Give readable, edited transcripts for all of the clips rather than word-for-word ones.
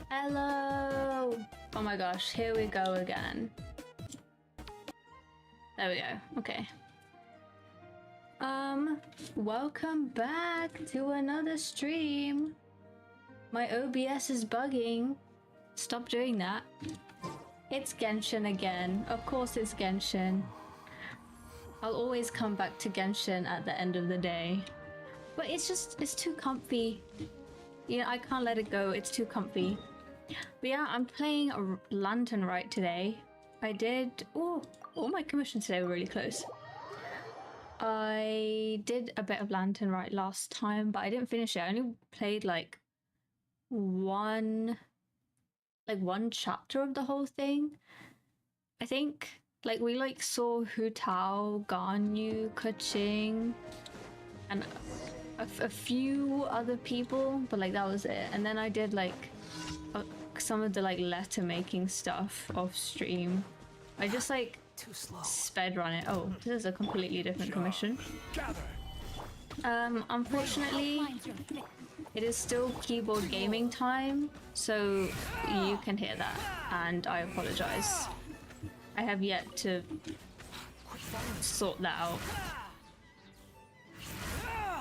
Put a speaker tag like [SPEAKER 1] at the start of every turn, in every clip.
[SPEAKER 1] Hello! Oh my gosh, here we go again. There we go, okay. Welcome back to another stream. My OBS is bugging. Stop doing that. It's Genshin again. Of course it's Genshin. I'll always come back to Genshin at the end of the day. But it's too comfy. You know, I can't let it go. It's too comfy. But yeah, I'm playing a Lantern Rite today. I did... Oh, all my commissions today were really close. I did a bit of Lantern Rite last time, but I didn't finish it. I only played like one chapter of the whole thing. I think like we like saw Hu Tao, Ganyu, Keqing, and a few other people, but like that was it. And then I did like some of the like letter making stuff off stream. I just like sped run it. Oh, this is a completely different commission. Unfortunately, it is still keyboard gaming time, so you can hear that, and I apologize. I have yet to sort that out.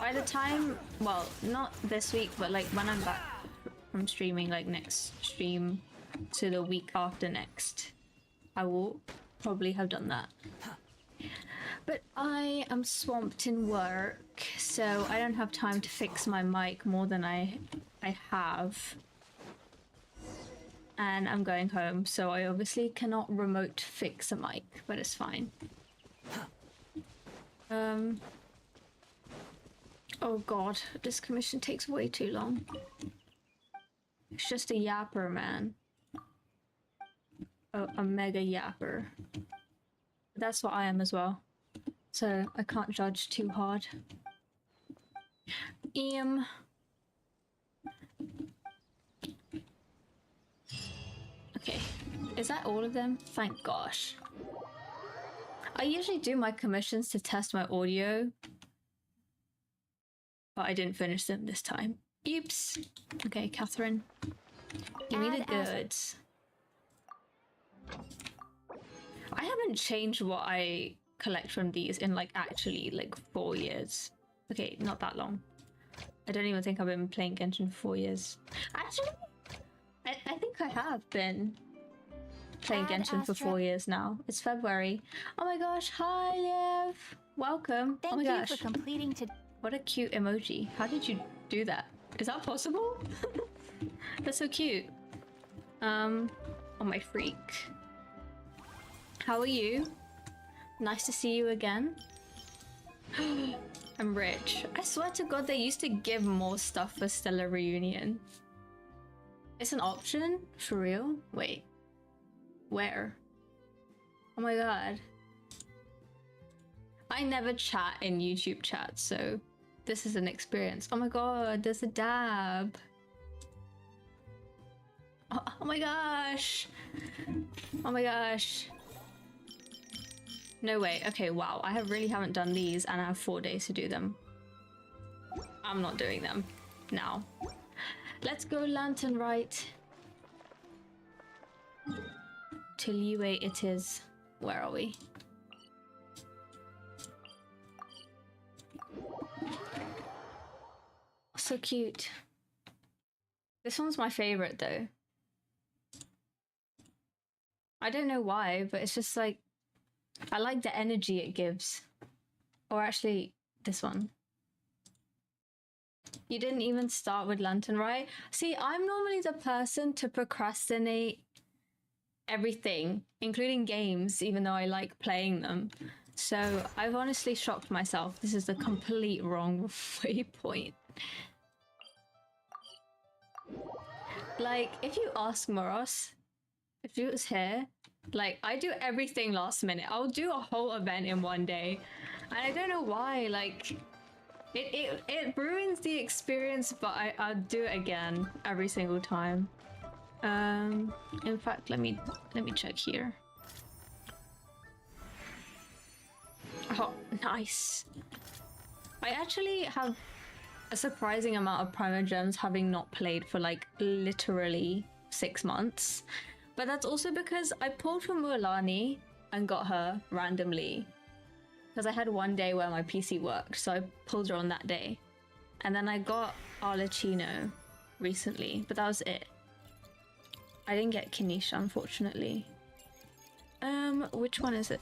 [SPEAKER 1] By the time, well, not this week, but like when I'm back from streaming, like next stream to the week after next, I will probably have done that. But I am swamped in work, so I don't have time to fix my mic more than I have. And I'm going home, so I obviously cannot remote fix a mic, but it's fine. Oh god, this commission takes way too long. It's just a yapper, man. A mega yapper. That's what I am as well. So I can't judge too hard. Okay, is that all of them? Thank gosh. I usually do my commissions to test my audio, but I didn't finish them this time. Oops. Okay, Catherine. Give me the goods. I haven't changed what I collect from these in like actually like 4 years. Okay, not that long. I don't even think I've been playing Genshin for 4 years. Actually, I think I have been playing Genshin for 4 years now. It's February. Oh my gosh, hi Liv! Welcome.
[SPEAKER 2] Thank
[SPEAKER 1] oh my
[SPEAKER 2] you
[SPEAKER 1] gosh.
[SPEAKER 2] for completing to.
[SPEAKER 1] What a cute emoji. How did you do that? Is that possible? That's so cute. Oh my freak. How are you? Nice to see you again. I'm rich. I swear to god they used to give more stuff for Stellar Reunion. It's an option? For real? Wait. Where? Oh my god. I never chat in YouTube chats, so this is an experience. Oh my god, there's a dab. Oh my gosh. Oh my gosh. No way. Okay, wow. I really haven't done these and I have 4 days to do them. I'm not doing them now. Let's go Lantern Rite. To Liyue it is. Where are we? So cute. This one's my favorite though. I don't know why, but it's just like I like the energy it gives. Or actually, this one. You didn't even start with Lantern, right? See, I'm normally the person to procrastinate everything, including games, even though I like playing them. So I've honestly shocked myself. This is the complete wrong waypoint. Like, if you ask Moros, if he was here, like, I do everything last minute. I'll do a whole event in 1 day. And I don't know why, like, it ruins the experience, but I'll do it again every single time. In fact, let me check here. Oh, nice. I actually have a surprising amount of Primo Gems, having not played for like literally 6 months. But that's also because I pulled from Mualani and got her randomly. Because I had one day where my PC worked, so I pulled her on that day. And then I got Arlecchino recently, but that was it. I didn't get Kinesia, unfortunately. Which one is it?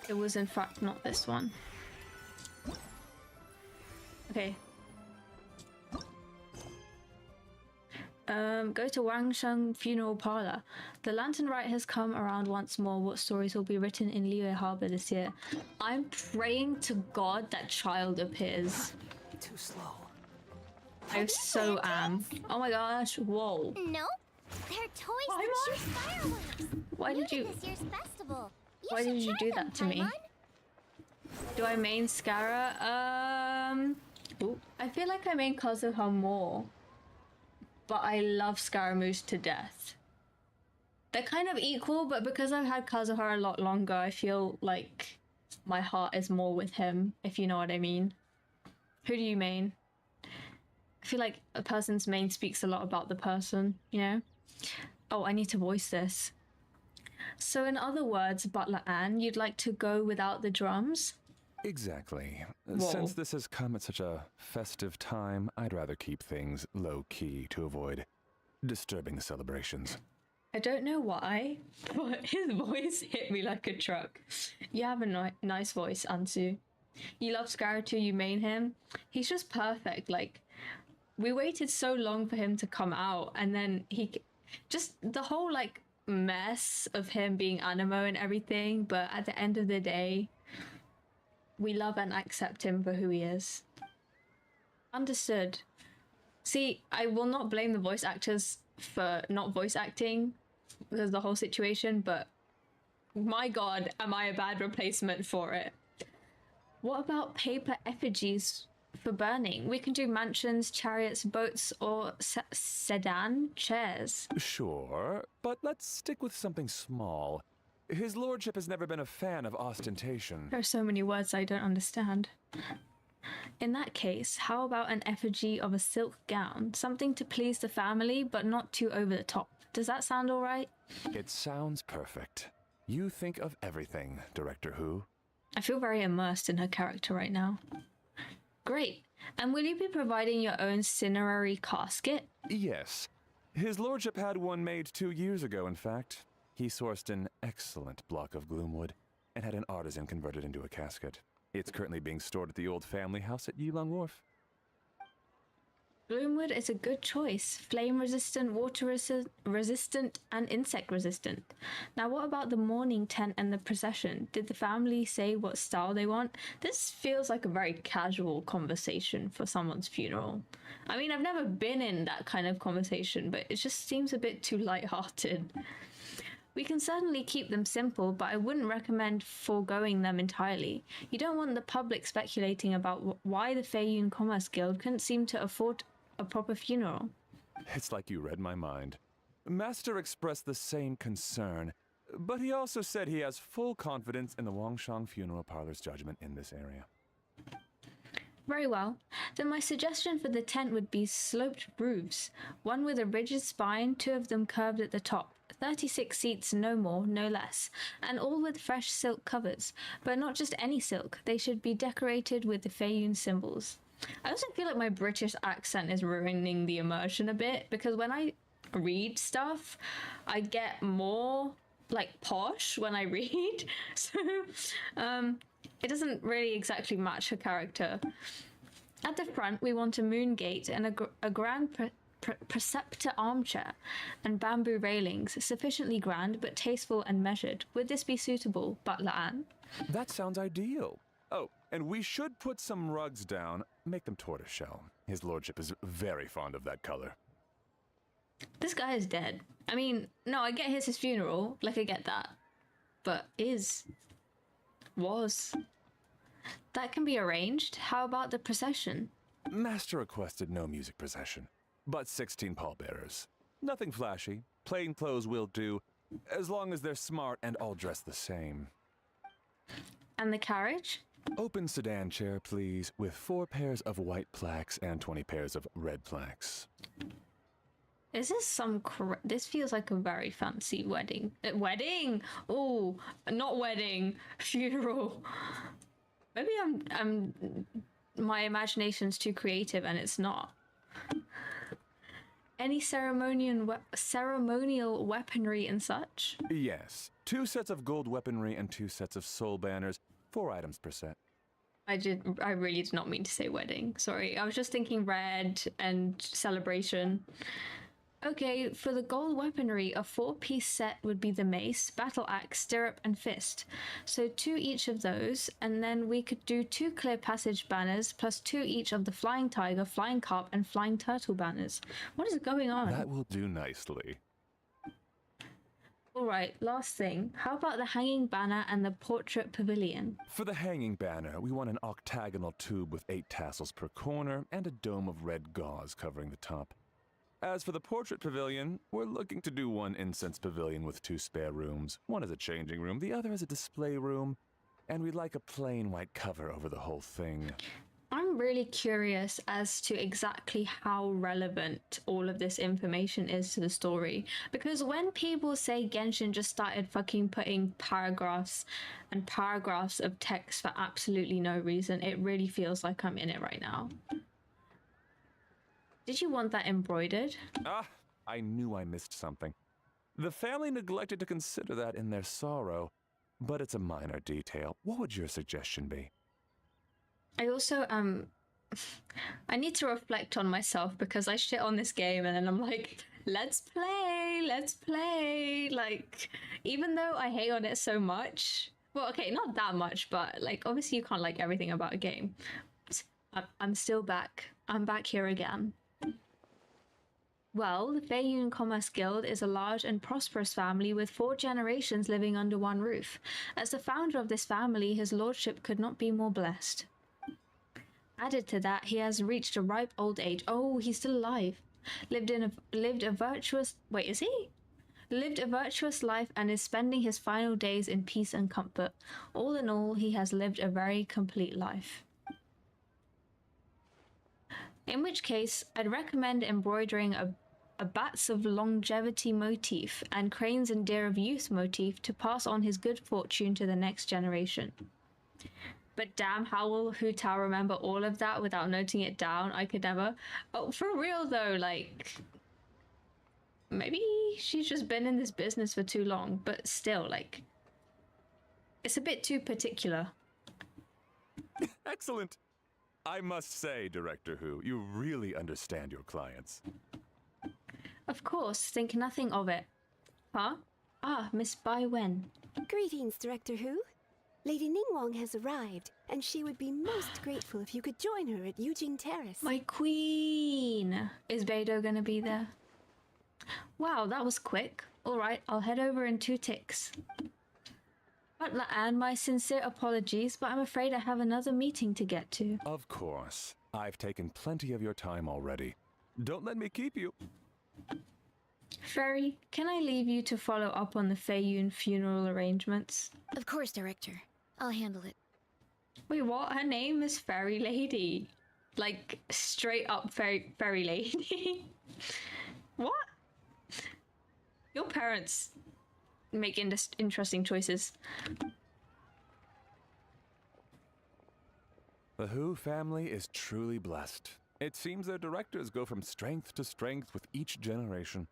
[SPEAKER 1] It was in fact not this one. Okay. Go to Wangsheng Funeral Parlor. The Lantern Rite has come around once more. What stories will be written in Liyue Harbor this year? I'm praying to God that child appears.
[SPEAKER 2] Too slow.
[SPEAKER 1] I so am. Oh my gosh, whoa.
[SPEAKER 3] Nope. They're toys that shoot fireworks.
[SPEAKER 1] Why did you...
[SPEAKER 3] This year's festival.
[SPEAKER 1] Why did you do that to me? Do I main Scara? Ooh, I feel like I main Kazuha more. But I love Scaramouche to death. They're kind of equal, but because I've had Kazuha a lot longer, I feel like my heart is more with him, if you know what I mean. Who do you main? I feel like a person's main speaks a lot about the person, you know? Oh, I need to voice this. So in other words, Butler Ann, you'd like to go without the drums?
[SPEAKER 4] Exactly.
[SPEAKER 1] Whoa.
[SPEAKER 4] Since this has come at such a festive time, I'd rather keep things low-key to avoid disturbing the celebrations.
[SPEAKER 1] I don't know why, but his voice hit me like a truck. You have a nice voice, Ansu. You love Scara too, you main him. He's just perfect. Like, we waited so long for him to come out, and then just the whole, like, mess of him being Animo and everything, but at the end of the day, we love and accept him for who he is. Understood. See, I will not blame the voice actors for not voice acting because of the whole situation, but my god, am I a bad replacement for it. What about paper effigies for burning? We can do mansions, chariots, boats, or sedan chairs.
[SPEAKER 4] Sure, but let's stick with something small. His lordship has never been a fan of ostentation.
[SPEAKER 1] There are so many words I don't understand. In that case, how about an effigy of a silk gown? Something to please the family, but not too over the top. Does that sound alright?
[SPEAKER 4] It sounds perfect. You think of everything, Director Who.
[SPEAKER 1] I feel very immersed in her character right now. Great. And will you be providing your own cinerary casket?
[SPEAKER 4] Yes. His lordship had one made 2 years ago, in fact. He sourced an excellent block of gloomwood and had an artisan convert it into a casket. It's currently being stored at the old family house at Yilong Wharf.
[SPEAKER 1] Gloomwood is a good choice. Flame resistant, water resistant, and insect resistant. Now what about the mourning tent and the procession? Did the family say what style they want? This feels like a very casual conversation for someone's funeral. I mean, I've never been in that kind of conversation, but it just seems a bit too lighthearted. We can certainly keep them simple, but I wouldn't recommend foregoing them entirely. You don't want the public speculating about why the Feiyun Commerce Guild couldn't seem to afford a proper funeral.
[SPEAKER 4] It's like you read my mind. Master expressed the same concern, but he also said he has full confidence in the Wangshang Funeral Parlor's judgment in this area.
[SPEAKER 1] Very well. Then my suggestion for the tent would be sloped roofs, one with a rigid spine, 2 of them curved at the top. 36 seats, no more, no less, and all with fresh silk covers. But not just any silk, they should be decorated with the Feiyun symbols. I also feel like my British accent is ruining the immersion a bit, because when I read stuff, I get more, like, posh when I read, so, it doesn't really exactly match her character. At the front, we want a moon gate and a grand preceptor armchair and bamboo railings, sufficiently grand but tasteful and measured. Would this be suitable, Butler Ann?
[SPEAKER 4] That sounds ideal. Oh, and we should put some rugs down, make them tortoiseshell. His lordship is very fond of that color.
[SPEAKER 1] This guy is dead. I mean, no, I get his funeral, like I get that. But was. That can be arranged. How about the procession?
[SPEAKER 4] Master requested no music procession, but 16 pallbearers. Nothing flashy. Plain clothes will do, as long as they're smart and all dressed the same.
[SPEAKER 1] And the carriage?
[SPEAKER 4] Open sedan chair, please, with 4 pairs of white plaques and 20 pairs of red plaques.
[SPEAKER 1] Is this some this feels like a very fancy wedding. Wedding? Oh, not wedding. Funeral. Maybe I'm my imagination's too creative and it's not. Any ceremonial weaponry and such?
[SPEAKER 4] Yes. 2 sets of gold weaponry and 2 sets of soul banners. 4 items per set.
[SPEAKER 1] I really did not mean to say wedding. Sorry. I was just thinking red and celebration. Okay, for the gold weaponry, a 4-piece set would be the mace, battle axe, stirrup, and fist. So 2 each of those, and then we could do 2 clear passage banners, plus 2 each of the flying tiger, flying carp, and flying turtle banners. What is going on?
[SPEAKER 4] That will do nicely.
[SPEAKER 1] Alright, last thing. How about the hanging banner and the portrait pavilion?
[SPEAKER 4] For the hanging banner, we want an octagonal tube with 8 tassels per corner and a dome of red gauze covering the top. As for the portrait pavilion, we're looking to do 1 incense pavilion with 2 spare rooms. One is a changing room, the other is a display room, and we'd like a plain white cover over the whole thing.
[SPEAKER 1] I'm really curious as to exactly how relevant all of this information is to the story. Because when people say Genshin just started fucking putting paragraphs and paragraphs of text for absolutely no reason, it really feels like I'm in it right now. Did you want that embroidered?
[SPEAKER 4] Ah, I knew I missed something. The family neglected to consider that in their sorrow, but it's a minor detail. What would your suggestion be?
[SPEAKER 1] I also, I need to reflect on myself because I shit on this game and then I'm like, let's play. Like, even though I hate on it so much, well, okay, not that much, but like, obviously you can't like everything about a game. I'm still back. I'm back here again. Well, the Feiyun Commerce Guild is a large and prosperous family with 4 generations living under one roof. As the founder of this family, his lordship could not be more blessed. Added to that, he has reached a ripe old age. Oh, he's still alive. Lived a virtuous life and is spending his final days in peace and comfort. All in all, he has lived a very complete life. In which case, I'd recommend embroidering a bats of longevity motif and cranes and deer of youth motif to pass on his good fortune to the next generation. But damn, how will Hu Tao remember all of that without noting it down? I could never. Oh, for real though, like, maybe she's just been in this business for too long, but still, like, it's a bit too particular.
[SPEAKER 4] Excellent! I must say, Director Hu, you really understand your clients.
[SPEAKER 1] Of course, think nothing of it. Huh? Ah, Miss Bai Wen.
[SPEAKER 2] Greetings, Director Hu. Lady Ningguang has arrived, and she would be most grateful if you could join her at Yujing Terrace.
[SPEAKER 1] My queen! Is Beidou gonna be there? Wow, that was quick. Alright, I'll head over in 2 ticks. Butler Anne, my sincere apologies, but I'm afraid I have another meeting to get to.
[SPEAKER 4] Of course. I've taken plenty of your time already. Don't let me keep you.
[SPEAKER 1] Fairy, can I leave you to follow up on the Feiyun funeral arrangements?
[SPEAKER 3] Of course, Director. I'll handle it.
[SPEAKER 1] Wait, what? Her name is Fairy Lady. Like, straight up Fairy Lady. What? Your parents make interesting choices.
[SPEAKER 4] The Hu family is truly blessed. It seems their directors go from strength to strength with each generation.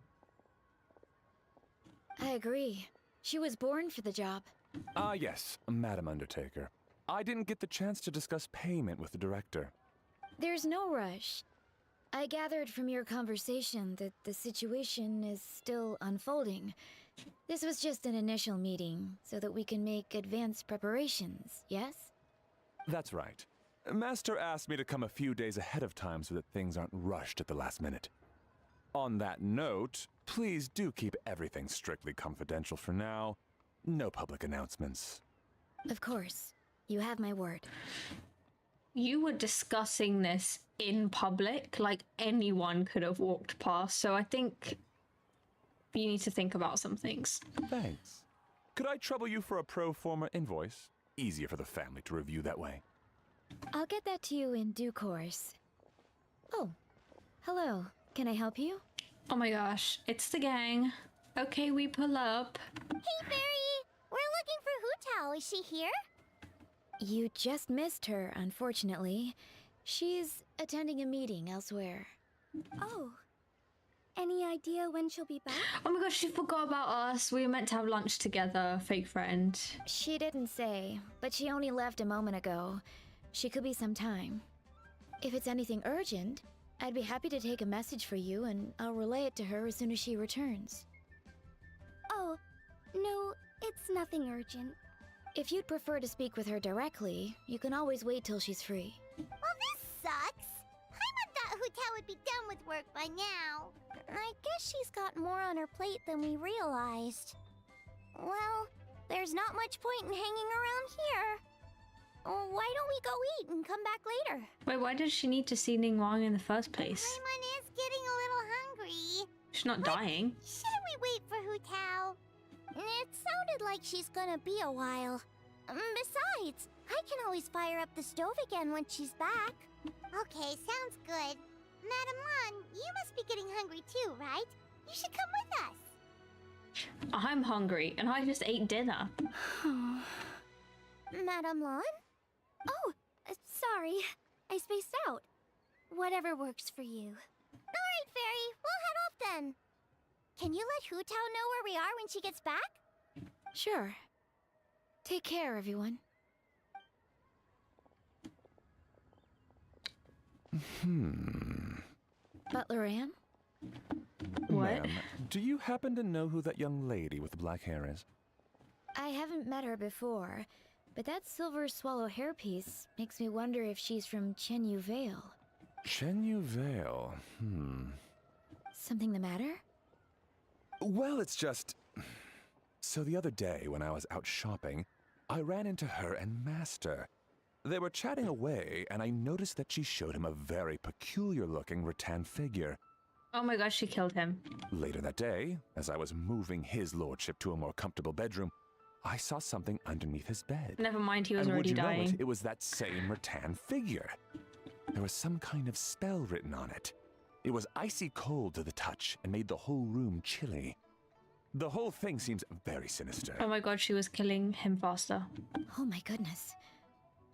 [SPEAKER 3] I agree. She was born for the job.
[SPEAKER 4] Ah, yes, Madam Undertaker. I didn't get the chance to discuss payment with the director.
[SPEAKER 3] There's no rush. I gathered from your conversation that the situation is still unfolding. This was just an initial meeting, so that we can make advanced preparations, yes?
[SPEAKER 4] That's right. Master asked me to come a few days ahead of time so that things aren't rushed at the last minute. On that note, please do keep everything strictly confidential for now. No public announcements.
[SPEAKER 3] Of course. You have my word.
[SPEAKER 1] You were discussing this in public, like anyone could have walked past, so I think you need to think about some things.
[SPEAKER 4] Thanks. Could I trouble you for a pro forma invoice? Easier for the family to review that way.
[SPEAKER 3] I'll get that to you in due course. Oh, hello. Can I help you?
[SPEAKER 1] Oh my gosh, it's the gang. Okay, we pull up.
[SPEAKER 5] Hey, Fairy! We're looking for Hu Tao. Is she here?
[SPEAKER 3] You just missed her, unfortunately. She's attending a meeting elsewhere.
[SPEAKER 5] Oh. Any idea when she'll be back?
[SPEAKER 1] Oh my gosh, she forgot about us. We were meant to have lunch together, fake friend.
[SPEAKER 3] She didn't say, but she only left a moment ago. She could be some time. If it's anything urgent, I'd be happy to take a message for you and I'll relay it to her as soon as she returns.
[SPEAKER 5] Oh, no, it's nothing urgent.
[SPEAKER 3] If you'd prefer to speak with her directly, you can always wait till she's free.
[SPEAKER 5] Well, this sucks. Paimon thought Hu Tao would be done with work by now. I guess she's got more on her plate than we realized. Well, there's not much point in hanging around here. Why don't we go eat and come back later?
[SPEAKER 1] Wait, why does she need to see Ning Wang in the first place?
[SPEAKER 5] Paimon is getting a little hungry.
[SPEAKER 1] She's not dying.
[SPEAKER 5] Shouldn't we wait for Hu Tao? It sounded like she's gonna be a while. Besides, I can always fire up the stove again when she's back. Okay, sounds good. Madam Lan, you must be getting hungry too, right? You should come with us.
[SPEAKER 1] I'm hungry, and I just ate dinner.
[SPEAKER 5] Madam Lan? Oh, sorry. I spaced out. Whatever works for you. Alright, Fairy, we'll head off then. Can you let Hu Tao know where we are when she gets back?
[SPEAKER 3] Sure. Take care, everyone. Butler Ann?
[SPEAKER 1] What?
[SPEAKER 4] Ma'am, do you happen to know who that young lady with the black hair is?
[SPEAKER 3] I haven't met her before, but that silver swallow hairpiece makes me wonder if she's from Chenyu Vale.
[SPEAKER 4] Chenyu Vale.
[SPEAKER 3] Something the matter?
[SPEAKER 4] Well, it's just... So the other day, when I was out shopping, I ran into her and Master. They were chatting away, and I noticed that she showed him a very peculiar-looking rattan figure.
[SPEAKER 1] Oh my gosh, she killed him.
[SPEAKER 4] Later that day, as I was moving his lordship to a more comfortable bedroom, I saw something underneath his bed.
[SPEAKER 1] Never mind, he was
[SPEAKER 4] And would
[SPEAKER 1] already
[SPEAKER 4] you know
[SPEAKER 1] dying.
[SPEAKER 4] it was that same rattan figure. There was some kind of spell written on it. It was icy cold to the touch and made the whole room chilly. The whole thing seems very sinister.
[SPEAKER 1] Oh my god, she was killing him faster.
[SPEAKER 3] Oh my goodness.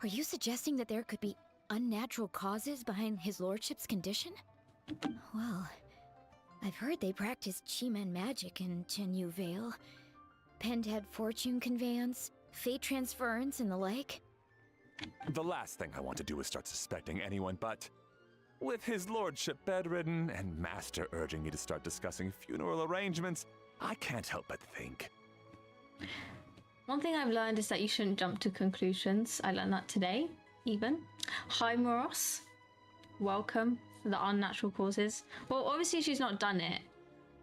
[SPEAKER 3] Are you suggesting that there could be unnatural causes behind his lordship's condition? Well, I've heard they practice Chi-Men magic in Chenyu Vale. Pentad fortune conveyance, fate transference, and the like.
[SPEAKER 4] The last thing I want to do is start suspecting anyone, but with his lordship bedridden and Master urging me to start discussing funeral arrangements, I can't help but think.
[SPEAKER 1] One thing I've learned is that you shouldn't jump to conclusions. I learned that today, even. Hi, Moros. Welcome for the unnatural causes. Well, obviously she's not done it,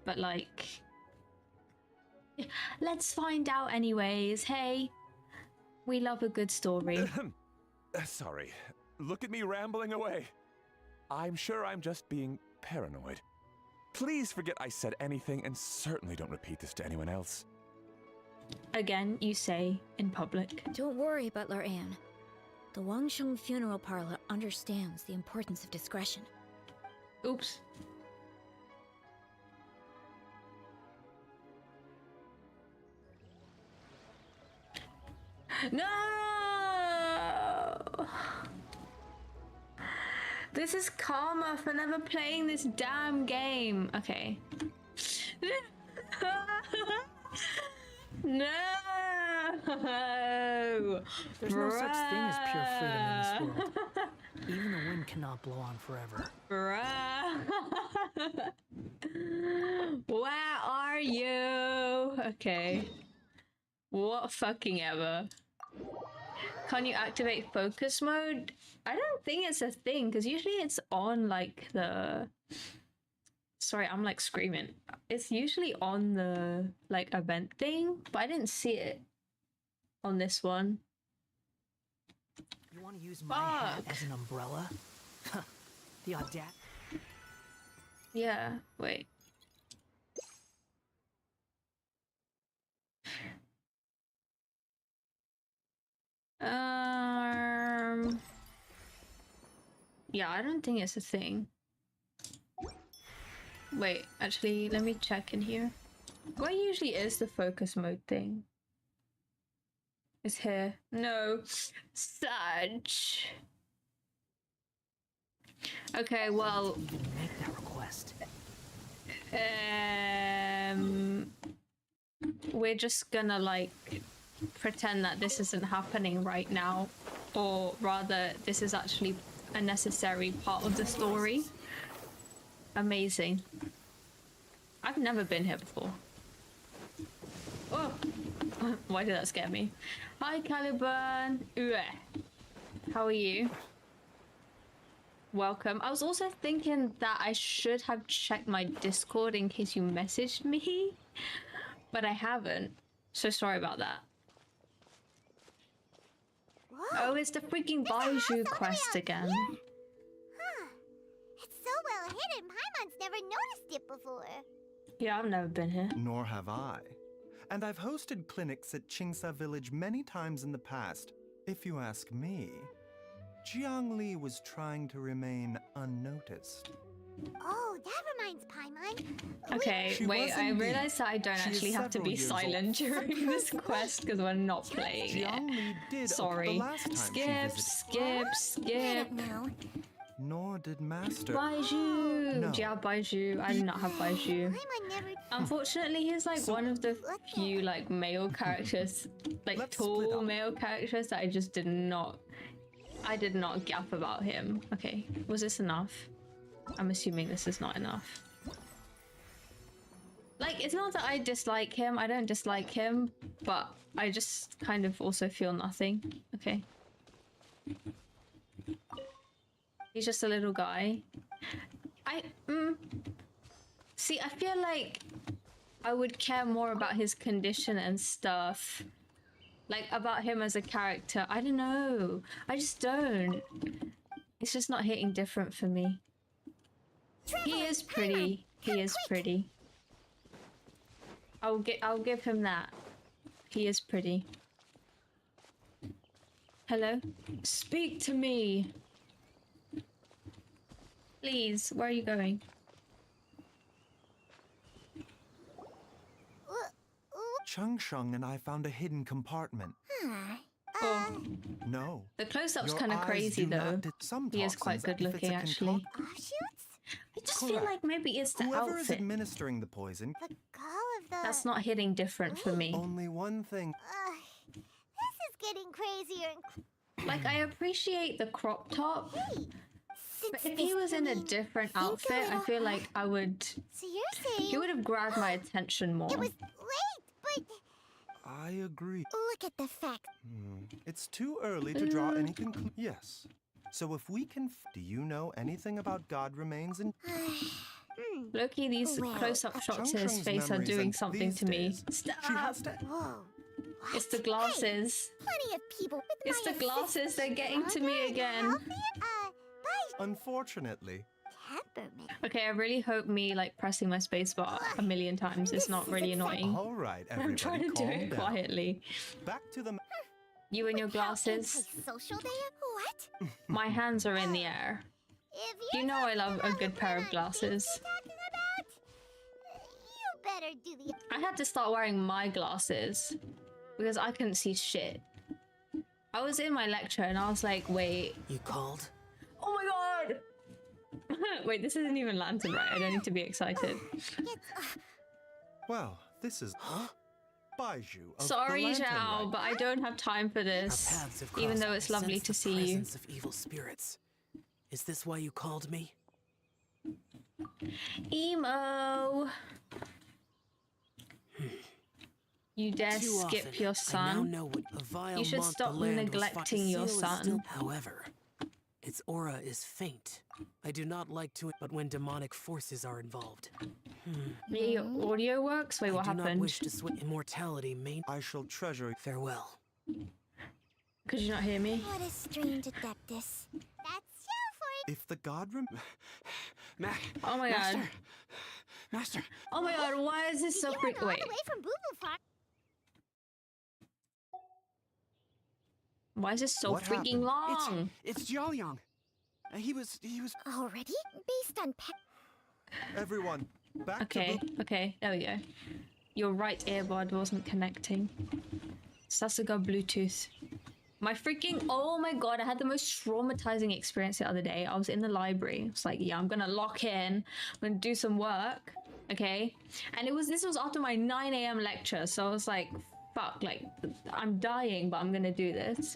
[SPEAKER 1] but like... Let's find out anyways. Hey, we love a good story.
[SPEAKER 4] Sorry. Look at me rambling away. I'm sure I'm just being paranoid. Please forget I said anything and certainly don't repeat this to anyone else.
[SPEAKER 1] Again, you say in public.
[SPEAKER 3] Don't worry, Butler Ann. The Wangsheng Funeral Parlor understands the importance of discretion.
[SPEAKER 1] Oops. No! This is karma for never playing this damn game. Okay. No!
[SPEAKER 6] There's no such thing as pure freedom in this world. Even the wind cannot blow on forever.
[SPEAKER 1] Bruh. Where are you? Okay. What fucking ever. Can you activate focus mode? I don't think it's a thing, because usually it's on like the... Sorry, I'm like screaming. It's usually on the like event thing, but I didn't see it on this one.
[SPEAKER 6] You want to use my hat
[SPEAKER 1] Fuck.
[SPEAKER 6] as an umbrella? The audacity.
[SPEAKER 1] Yeah, wait. Yeah, I don't think it's a thing. Wait, actually, let me check in here. Where usually is the focus mode thing? It's here. No. Such. Okay, well...
[SPEAKER 6] Make that request.
[SPEAKER 1] We're just gonna, like, pretend that this isn't happening right now. Or rather, this is actually a necessary part of the story. Amazing. I've never been here before. Oh! Why did that scare me? Hi, Caliburn. How are you? Welcome. I was also thinking that I should have checked my Discord in case you messaged me, but I haven't. So sorry about that.
[SPEAKER 5] Whoa.
[SPEAKER 1] Oh, it's the freaking Baiju quest again.
[SPEAKER 5] Huh. It's so well hidden, Paimon's never noticed it before.
[SPEAKER 1] Yeah, I've never been here.
[SPEAKER 7] Nor have I. And I've hosted clinics at Qingsa Village many times in the past. If you ask me, Jiangli was trying to remain unnoticed.
[SPEAKER 5] Oh, that reminds Paimon.
[SPEAKER 1] Okay,
[SPEAKER 7] She
[SPEAKER 1] wait,
[SPEAKER 7] was
[SPEAKER 1] I
[SPEAKER 7] indeed.
[SPEAKER 1] realized that I don't
[SPEAKER 7] She is
[SPEAKER 1] actually have to
[SPEAKER 7] several
[SPEAKER 1] be
[SPEAKER 7] years old.
[SPEAKER 1] silent during this quest because we're not playing it.
[SPEAKER 7] Jiangli did
[SPEAKER 1] Sorry.
[SPEAKER 7] the last time
[SPEAKER 1] Skip,
[SPEAKER 7] she
[SPEAKER 1] skip,
[SPEAKER 5] I
[SPEAKER 1] skip.
[SPEAKER 5] don't know.
[SPEAKER 7] Nor did Master.
[SPEAKER 1] Baiju!
[SPEAKER 7] No.
[SPEAKER 1] Do you have Baiju? I do not have Baiju.
[SPEAKER 5] Paimon never.
[SPEAKER 1] Unfortunately, he's like one of the few like male characters, like
[SPEAKER 7] Let's split
[SPEAKER 1] tall
[SPEAKER 7] up.
[SPEAKER 1] male characters that I just did not gap about him. Okay, was this enough? I'm assuming this is not enough. Like, it's not that I dislike him. I don't dislike him, but I just kind of also feel nothing. Okay. He's just a little guy. See, I feel like I would care more about his condition and stuff. Like, about him as a character. I don't know. I just don't. It's just not hitting different for me. He is pretty. He is pretty. I'll give him that. He is pretty. Hello? Speak to me! Please, where are you going?
[SPEAKER 7] Changsheng and I found a hidden compartment.
[SPEAKER 1] Oh,
[SPEAKER 7] No.
[SPEAKER 1] the close-up's
[SPEAKER 7] Your
[SPEAKER 1] kind of
[SPEAKER 7] eyes
[SPEAKER 1] crazy
[SPEAKER 7] do not
[SPEAKER 1] though.
[SPEAKER 7] detect some
[SPEAKER 1] He is quite
[SPEAKER 7] toxins
[SPEAKER 1] good
[SPEAKER 7] if it's
[SPEAKER 1] looking
[SPEAKER 7] a
[SPEAKER 1] actually.
[SPEAKER 5] Offshoots?
[SPEAKER 1] I just feel
[SPEAKER 7] Correct.
[SPEAKER 1] like maybe it's the
[SPEAKER 7] Whoever is
[SPEAKER 1] outfit
[SPEAKER 7] administering the poison,
[SPEAKER 5] The call of the.
[SPEAKER 1] that's not hitting different for me.
[SPEAKER 7] only one thing.
[SPEAKER 5] This is getting crazier and.
[SPEAKER 1] Like, I appreciate the crop top, but if he
[SPEAKER 5] Since
[SPEAKER 1] was in a
[SPEAKER 5] Mr. Ming
[SPEAKER 1] different
[SPEAKER 5] think a
[SPEAKER 1] outfit, I
[SPEAKER 5] little
[SPEAKER 1] feel like I would.
[SPEAKER 5] So you're saying
[SPEAKER 1] He would have grabbed my attention more.
[SPEAKER 5] it was late, but
[SPEAKER 7] I agree.
[SPEAKER 5] look at the fact.
[SPEAKER 7] It's too early to draw any conclusion. Yes. So if we can, do you know anything about God remains in?
[SPEAKER 1] Loki, these
[SPEAKER 5] Well,
[SPEAKER 1] close-up shots of his
[SPEAKER 7] Changsheng's
[SPEAKER 1] face are
[SPEAKER 7] memories
[SPEAKER 1] doing
[SPEAKER 7] and
[SPEAKER 1] something
[SPEAKER 7] these
[SPEAKER 1] to me.
[SPEAKER 7] days,
[SPEAKER 1] Stop!
[SPEAKER 7] She has to.
[SPEAKER 5] Whoa.
[SPEAKER 1] It's the
[SPEAKER 5] What?
[SPEAKER 1] glasses.
[SPEAKER 5] Hey, plenty of people with
[SPEAKER 1] It's
[SPEAKER 5] my
[SPEAKER 1] the glasses,
[SPEAKER 5] assistance
[SPEAKER 1] they're getting to
[SPEAKER 5] stronger
[SPEAKER 1] me
[SPEAKER 5] and
[SPEAKER 1] again.
[SPEAKER 5] healthier, by
[SPEAKER 7] Unfortunately,
[SPEAKER 5] temperament.
[SPEAKER 1] Okay, I really hope me like pressing my space bar a million times is not really annoying.
[SPEAKER 7] all right, everybody,
[SPEAKER 1] I'm trying to do
[SPEAKER 7] calm
[SPEAKER 1] it
[SPEAKER 7] down.
[SPEAKER 1] quietly.
[SPEAKER 7] Back to the.
[SPEAKER 1] You and your
[SPEAKER 5] How
[SPEAKER 1] glasses.
[SPEAKER 5] antisocial they are. What?
[SPEAKER 1] My hands are in the air.
[SPEAKER 5] If
[SPEAKER 1] You
[SPEAKER 5] you're
[SPEAKER 1] know I love a
[SPEAKER 5] talking
[SPEAKER 1] good
[SPEAKER 5] about
[SPEAKER 1] pair of
[SPEAKER 5] what I think
[SPEAKER 1] glasses.
[SPEAKER 5] you're talking about, you better do the.
[SPEAKER 1] I had to start wearing my glasses because I couldn't see shit. I was in my lecture and I was like, wait,
[SPEAKER 6] You called?
[SPEAKER 1] oh my god! Wait, this isn't even Lantern, right? I don't need to be excited.
[SPEAKER 5] It's,
[SPEAKER 7] Well, this is. Baiju. Of
[SPEAKER 1] Sorry,
[SPEAKER 7] the Lantern
[SPEAKER 1] Zhao,
[SPEAKER 7] Rite.
[SPEAKER 1] but I don't have time for
[SPEAKER 6] Our
[SPEAKER 1] this.
[SPEAKER 6] paths have
[SPEAKER 1] Even
[SPEAKER 6] crossed.
[SPEAKER 1] though
[SPEAKER 6] I
[SPEAKER 1] it's lovely
[SPEAKER 6] sense
[SPEAKER 1] to
[SPEAKER 6] the
[SPEAKER 1] see you.
[SPEAKER 6] presence of evil spirits. Is this why you called me?
[SPEAKER 1] Emo! You dare
[SPEAKER 6] Too
[SPEAKER 1] skip
[SPEAKER 6] often,
[SPEAKER 1] your
[SPEAKER 6] I now
[SPEAKER 1] son?
[SPEAKER 6] know what a vile
[SPEAKER 1] You should
[SPEAKER 6] month
[SPEAKER 1] stop
[SPEAKER 6] the land was
[SPEAKER 1] neglecting your
[SPEAKER 6] seal is
[SPEAKER 1] son.
[SPEAKER 6] still- However, its aura is faint. I do not like to, but when demonic forces are involved,
[SPEAKER 1] Yeah, your audio works? Wait, what
[SPEAKER 6] I do not
[SPEAKER 1] happened?
[SPEAKER 6] wish to switch immortality. Main
[SPEAKER 7] I shall treasure.
[SPEAKER 6] farewell.
[SPEAKER 1] Could you not hear me?
[SPEAKER 5] what a strange adeptus. That's you for
[SPEAKER 7] If the god
[SPEAKER 1] Oh my god.
[SPEAKER 6] Master.
[SPEAKER 1] Oh my god, why is this so
[SPEAKER 5] you
[SPEAKER 1] freak?
[SPEAKER 5] all
[SPEAKER 1] Wait,
[SPEAKER 5] the way from Boo Boo Farm.
[SPEAKER 1] why is this so
[SPEAKER 7] What
[SPEAKER 1] freaking
[SPEAKER 7] happened?
[SPEAKER 1] long?
[SPEAKER 8] It's Jiaoyang.
[SPEAKER 4] He was.
[SPEAKER 5] Already? Based on
[SPEAKER 7] Everyone, back
[SPEAKER 1] Okay, okay, there we go. Your right earbud wasn't connecting. Sasuga Bluetooth. My freaking, oh my god, I had the most traumatizing experience the other day. I was in the library. I was like, yeah, I'm gonna lock in. I'm gonna do some work, okay? And this was after my 9 a.m. lecture, so I was like, fuck, like, I'm dying, but I'm gonna do this.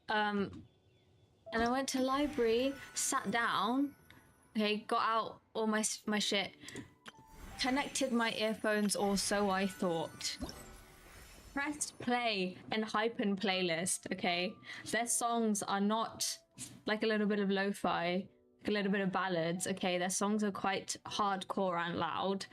[SPEAKER 1] And I went to library, sat down, okay, got out all my shit, connected my earphones, or so I thought. Pressed play and Hypen playlist, okay? Their songs are not like a little bit of lo-fi, like a little bit of ballads, okay? Their songs are quite hardcore and loud.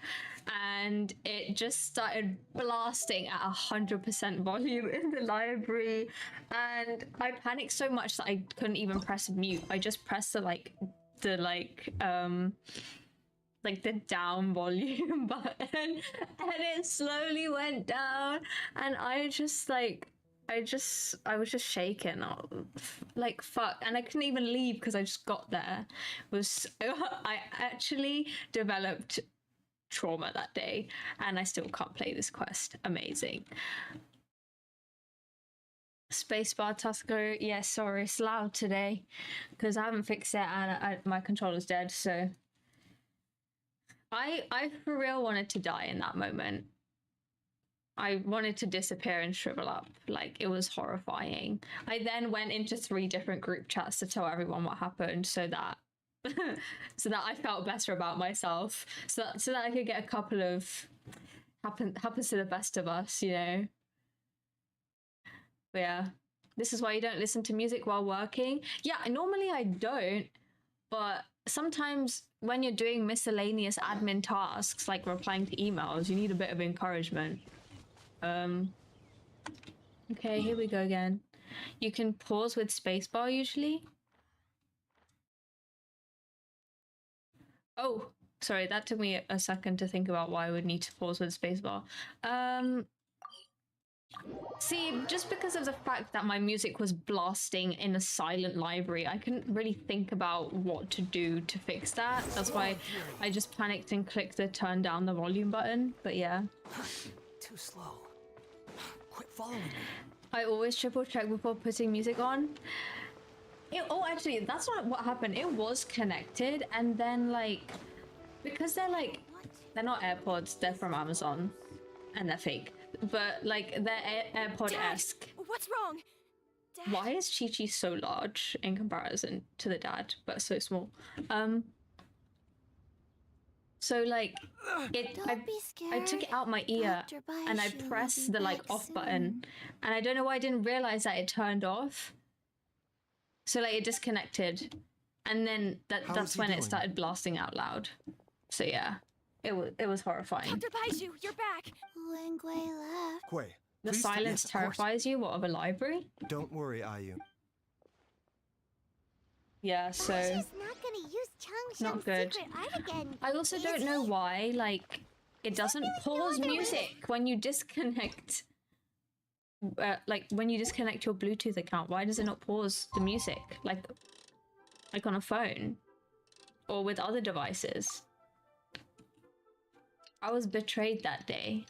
[SPEAKER 1] And it just started blasting at 100% volume in the library. And I panicked so much that I couldn't even press mute. I just pressed the down volume button, and it slowly went down, and I was just shaking, like fuck, and I couldn't even leave because I just got there. I actually developed trauma that day, and I still can't play this quest. Amazing. Spacebar tasker, yeah, sorry, it's loud today because I haven't fixed it and my controller's dead, so I for real wanted to die in that moment. I wanted to disappear and shrivel up. Like, it was horrifying. I then went into 3 different group chats to tell everyone what happened so that I felt better about myself. So that I could get a couple of happens to the best of us, you know. But yeah. This is why you don't listen to music while working. Yeah, normally I don't, but sometimes when you're doing miscellaneous admin tasks like replying to emails, you need a bit of encouragement. Okay, here we go again. You can pause with spacebar usually. Oh, sorry, that took me a second to think about why I would need to pause with spacebar. See, just because of the fact that my music was blasting in a silent library, I couldn't really think about what to do to fix that. That's why I just panicked and clicked the turn down the volume button. But yeah.
[SPEAKER 6] Too slow. Quit following me.
[SPEAKER 1] I always triple check before putting music on. Actually, that's not what happened. It was connected, and then like, because they're not AirPods, they're from Amazon, and they're fake. But like, they're AirPod-esque.
[SPEAKER 2] What's wrong? Dad?
[SPEAKER 1] Why is Chi-Chi so large in comparison to the dad, but so small? So like, I took it out my ear and I pressed the like off button, and I don't know why I didn't realize that it turned off. So like, it disconnected, and then that's when it started blasting out loud. So yeah, it was horrifying.
[SPEAKER 2] Dr. Baiju, you're back.
[SPEAKER 5] when Gui left.
[SPEAKER 7] Gui,
[SPEAKER 1] The
[SPEAKER 7] please
[SPEAKER 1] silence
[SPEAKER 7] yes, of course.
[SPEAKER 1] terrifies you? What, of a library?
[SPEAKER 7] Don't worry, Ayu.
[SPEAKER 1] Yeah, so
[SPEAKER 5] She's not gonna use Changsheng's
[SPEAKER 1] not good.
[SPEAKER 5] secret art again.
[SPEAKER 1] I also don't know why, like, it doesn't pause music when you disconnect. Like, when you disconnect your Bluetooth account, why does it not pause the music? Like on a phone or with other devices. I was betrayed that day.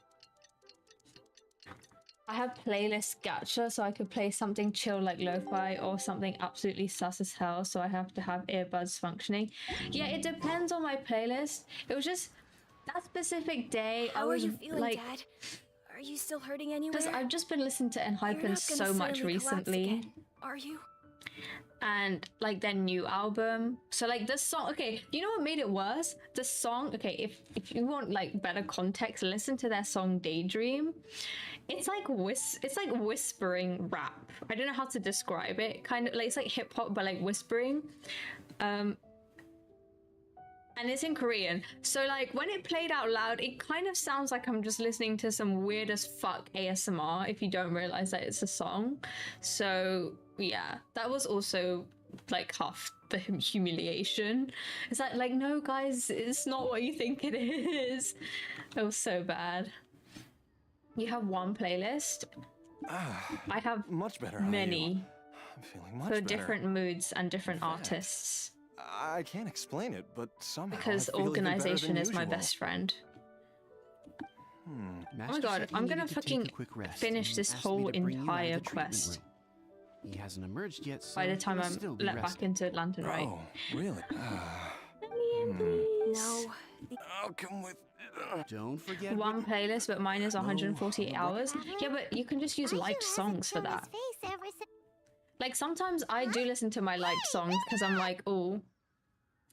[SPEAKER 1] I have playlist gacha, so I could play something chill like lo-fi or something absolutely sus as hell, so I have to have earbuds functioning. Yeah, it depends on my playlist. It was just that specific day.
[SPEAKER 2] How
[SPEAKER 1] I was
[SPEAKER 2] are you feeling,
[SPEAKER 1] like,
[SPEAKER 2] Dad? Are you still hurting anywhere?
[SPEAKER 1] because I've just been listening to
[SPEAKER 2] You're
[SPEAKER 1] Enhypen
[SPEAKER 2] not
[SPEAKER 1] so
[SPEAKER 2] gonna
[SPEAKER 1] much
[SPEAKER 2] suddenly collapse
[SPEAKER 1] recently.
[SPEAKER 2] again, are you?
[SPEAKER 1] And like their new album, so like the song, okay, you know what made it worse? The song, okay, if you want like better context, listen to their song Daydream. It's like whispering rap. I don't know how to describe it. Kind of like, it's like hip hop but like whispering. And it's in Korean, so like when it played out loud, it kind of sounds like I'm just listening to some weird as fuck ASMR if you don't realize that it's a song. So yeah, that was also like half the humiliation. It's like no guys, it's not what you think it is. It was so bad. You have one playlist. I have
[SPEAKER 4] Much better.
[SPEAKER 1] many.
[SPEAKER 4] I'm feeling much
[SPEAKER 1] for
[SPEAKER 4] better.
[SPEAKER 1] different moods and different
[SPEAKER 4] In fact,
[SPEAKER 1] artists.
[SPEAKER 4] I can't explain it, but somehow
[SPEAKER 1] Because
[SPEAKER 4] I feel even better
[SPEAKER 1] organization
[SPEAKER 4] than
[SPEAKER 1] is my
[SPEAKER 4] usual.
[SPEAKER 1] best friend. Oh my
[SPEAKER 8] Master
[SPEAKER 1] god,
[SPEAKER 8] said he
[SPEAKER 1] I'm gonna
[SPEAKER 8] needed to take
[SPEAKER 1] fucking
[SPEAKER 8] a quick rest
[SPEAKER 1] finish
[SPEAKER 8] and
[SPEAKER 1] this
[SPEAKER 8] asked me
[SPEAKER 1] whole
[SPEAKER 8] to bring you out of
[SPEAKER 1] entire
[SPEAKER 8] the treatment
[SPEAKER 1] quest
[SPEAKER 8] room. He hasn't emerged yet, so
[SPEAKER 1] by the time
[SPEAKER 8] he'll
[SPEAKER 1] I'm
[SPEAKER 8] still be
[SPEAKER 1] let back
[SPEAKER 8] resting.
[SPEAKER 1] into Lantern, right?
[SPEAKER 4] Oh, really?
[SPEAKER 1] Let me in, please.
[SPEAKER 2] No.
[SPEAKER 4] I'll come with.
[SPEAKER 8] Don't forget
[SPEAKER 1] One
[SPEAKER 8] what
[SPEAKER 1] playlist, but mine is 148
[SPEAKER 4] No,
[SPEAKER 1] hours. Yeah, but you can just use liked songs for that. Like, sometimes I do listen to my liked songs because I'm like, oh,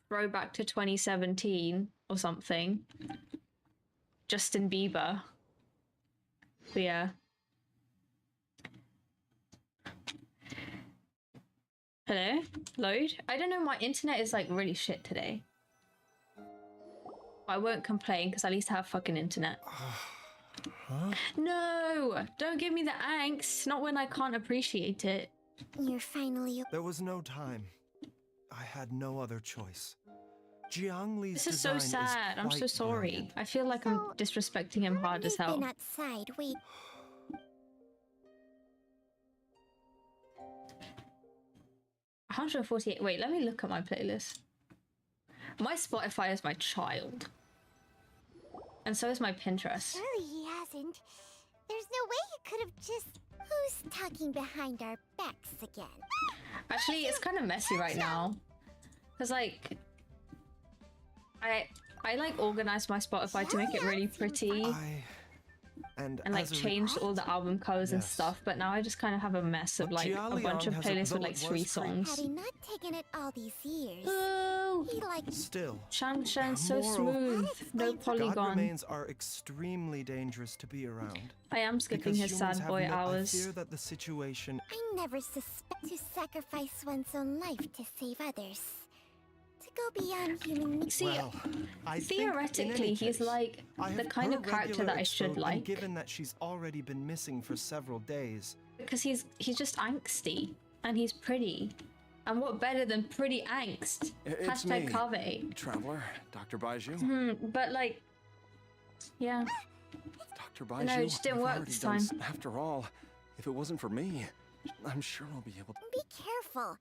[SPEAKER 1] throwback to 2017 or something. Justin Bieber. But yeah. Hello? Load? I don't know, my internet is like really shit today. I won't complain because at least I have fucking internet.
[SPEAKER 7] Huh?
[SPEAKER 1] No! Don't give me the angst. Not when I can't appreciate it.
[SPEAKER 5] You're finally.
[SPEAKER 7] There was no time. I had no other choice. Jiangli's
[SPEAKER 1] This is so
[SPEAKER 7] design
[SPEAKER 1] sad. I'm so
[SPEAKER 7] quite
[SPEAKER 1] sorry.
[SPEAKER 7] brilliant.
[SPEAKER 1] I feel like I'm disrespecting him hard as
[SPEAKER 5] They've
[SPEAKER 1] hell.
[SPEAKER 5] been outside. Wait.
[SPEAKER 1] 148. Wait, let me look at my playlist. My Spotify is my child. And so is my Pinterest.
[SPEAKER 5] Surely he hasn't. There's no way he could have just. Who's talking behind our backs again?
[SPEAKER 1] Actually, it's kind of messy right now. Because, like, I like organized my Spotify to make it really pretty and like
[SPEAKER 7] as a
[SPEAKER 1] changed all the album covers and
[SPEAKER 7] Yes.
[SPEAKER 1] stuff, but now I just kind of have a mess of
[SPEAKER 7] But
[SPEAKER 1] like a
[SPEAKER 7] Jialian
[SPEAKER 1] bunch of
[SPEAKER 7] has a-
[SPEAKER 1] playlists
[SPEAKER 7] though
[SPEAKER 1] with like
[SPEAKER 7] it
[SPEAKER 1] 3
[SPEAKER 7] was
[SPEAKER 1] songs.
[SPEAKER 5] Had he not taken it all these years,
[SPEAKER 1] Boo!
[SPEAKER 5] he liked.
[SPEAKER 7] Still,
[SPEAKER 1] Shang so
[SPEAKER 7] Moral-
[SPEAKER 1] smooth, no
[SPEAKER 7] God
[SPEAKER 1] polygon.
[SPEAKER 7] remains are extremely dangerous to be around.
[SPEAKER 1] I am skipping
[SPEAKER 7] Because
[SPEAKER 1] his
[SPEAKER 7] humans
[SPEAKER 1] sad
[SPEAKER 7] have
[SPEAKER 1] boy
[SPEAKER 7] no-
[SPEAKER 1] hours.
[SPEAKER 7] I fear that the situation.
[SPEAKER 5] I never suspect to sacrifice one's own life to save others. To go beyond human needs.
[SPEAKER 1] See,
[SPEAKER 7] Well, I think in
[SPEAKER 1] theoretically,
[SPEAKER 7] any
[SPEAKER 1] he's
[SPEAKER 7] case,
[SPEAKER 1] like
[SPEAKER 7] I
[SPEAKER 1] the
[SPEAKER 7] have
[SPEAKER 1] kind
[SPEAKER 7] her
[SPEAKER 1] of character
[SPEAKER 7] regular
[SPEAKER 1] that I should
[SPEAKER 7] expo, and
[SPEAKER 1] like,
[SPEAKER 7] given that she's already been missing for several days,
[SPEAKER 1] because he's just angsty and he's pretty. And what better than pretty angst?
[SPEAKER 4] It's
[SPEAKER 1] Hashtag
[SPEAKER 4] me,
[SPEAKER 1] Kave.
[SPEAKER 4] Traveler, Dr. Baiju.
[SPEAKER 1] But like, yeah.
[SPEAKER 4] Dr. Baiju,
[SPEAKER 1] No, it just didn't
[SPEAKER 4] I've
[SPEAKER 1] work
[SPEAKER 4] already
[SPEAKER 1] this
[SPEAKER 4] done
[SPEAKER 1] time.
[SPEAKER 4] After all, if it wasn't for me, I'm sure I'll be able to.
[SPEAKER 5] Be careful.